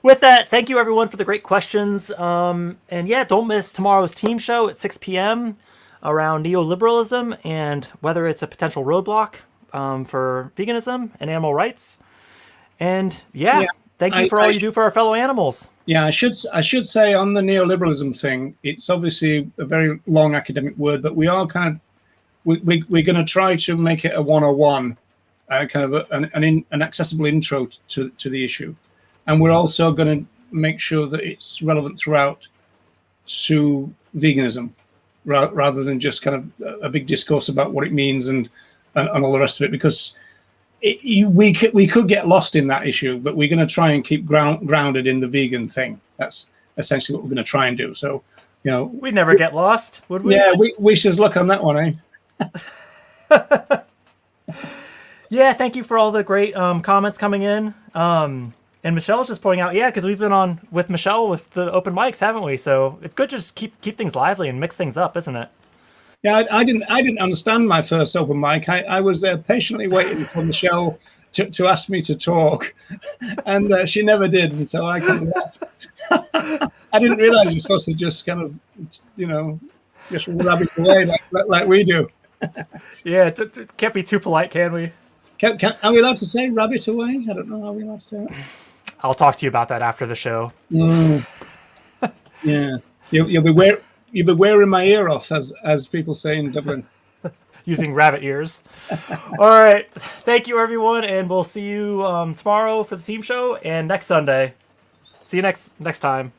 S1: With that, thank you everyone for the great questions. And yeah, don't miss tomorrow's team show at 6 p.m. around neoliberalism and whether it's a potential roadblock for veganism and animal rights. And thank you for all you do for our fellow animals.
S2: Yeah, I should say on the neoliberalism thing, it's obviously a very long academic word, but we are kind of we're going to try to make it a 101, kind of an accessible intro to the issue. And we're also going to make sure that it's relevant throughout to veganism, rather than just kind of a big discourse about what it means and all the rest of it, because we could get lost in that issue, but we're going to try and keep grounded in the vegan thing. That's essentially what we're going to try and do. So,
S1: we'd never get lost, would we?
S2: Yeah, we should look on that one, eh?
S1: Yeah, thank you for all the great comments coming in. And Michelle's just pointing out, because we've been on with Michelle with the open mics, haven't we? So it's good to just keep things lively and mix things up, isn't it?
S2: Yeah, I didn't understand my first open mic. I was there patiently waiting for Michelle to ask me to talk, and she never did, and so I kind of left. I didn't realize you're supposed to just kind of, just rabbit away like we do.
S1: Yeah, it can't be too polite, can we?
S2: Are we allowed to say rabbit away? I don't know. Are we allowed to say that?
S1: I'll talk to you about that after the show.
S2: Yeah, you'll be wearing my ear off, as people say in Dublin.
S1: using rabbit ears. All right. Thank you, everyone, and we'll see you tomorrow for the team show and next Sunday. See you next time.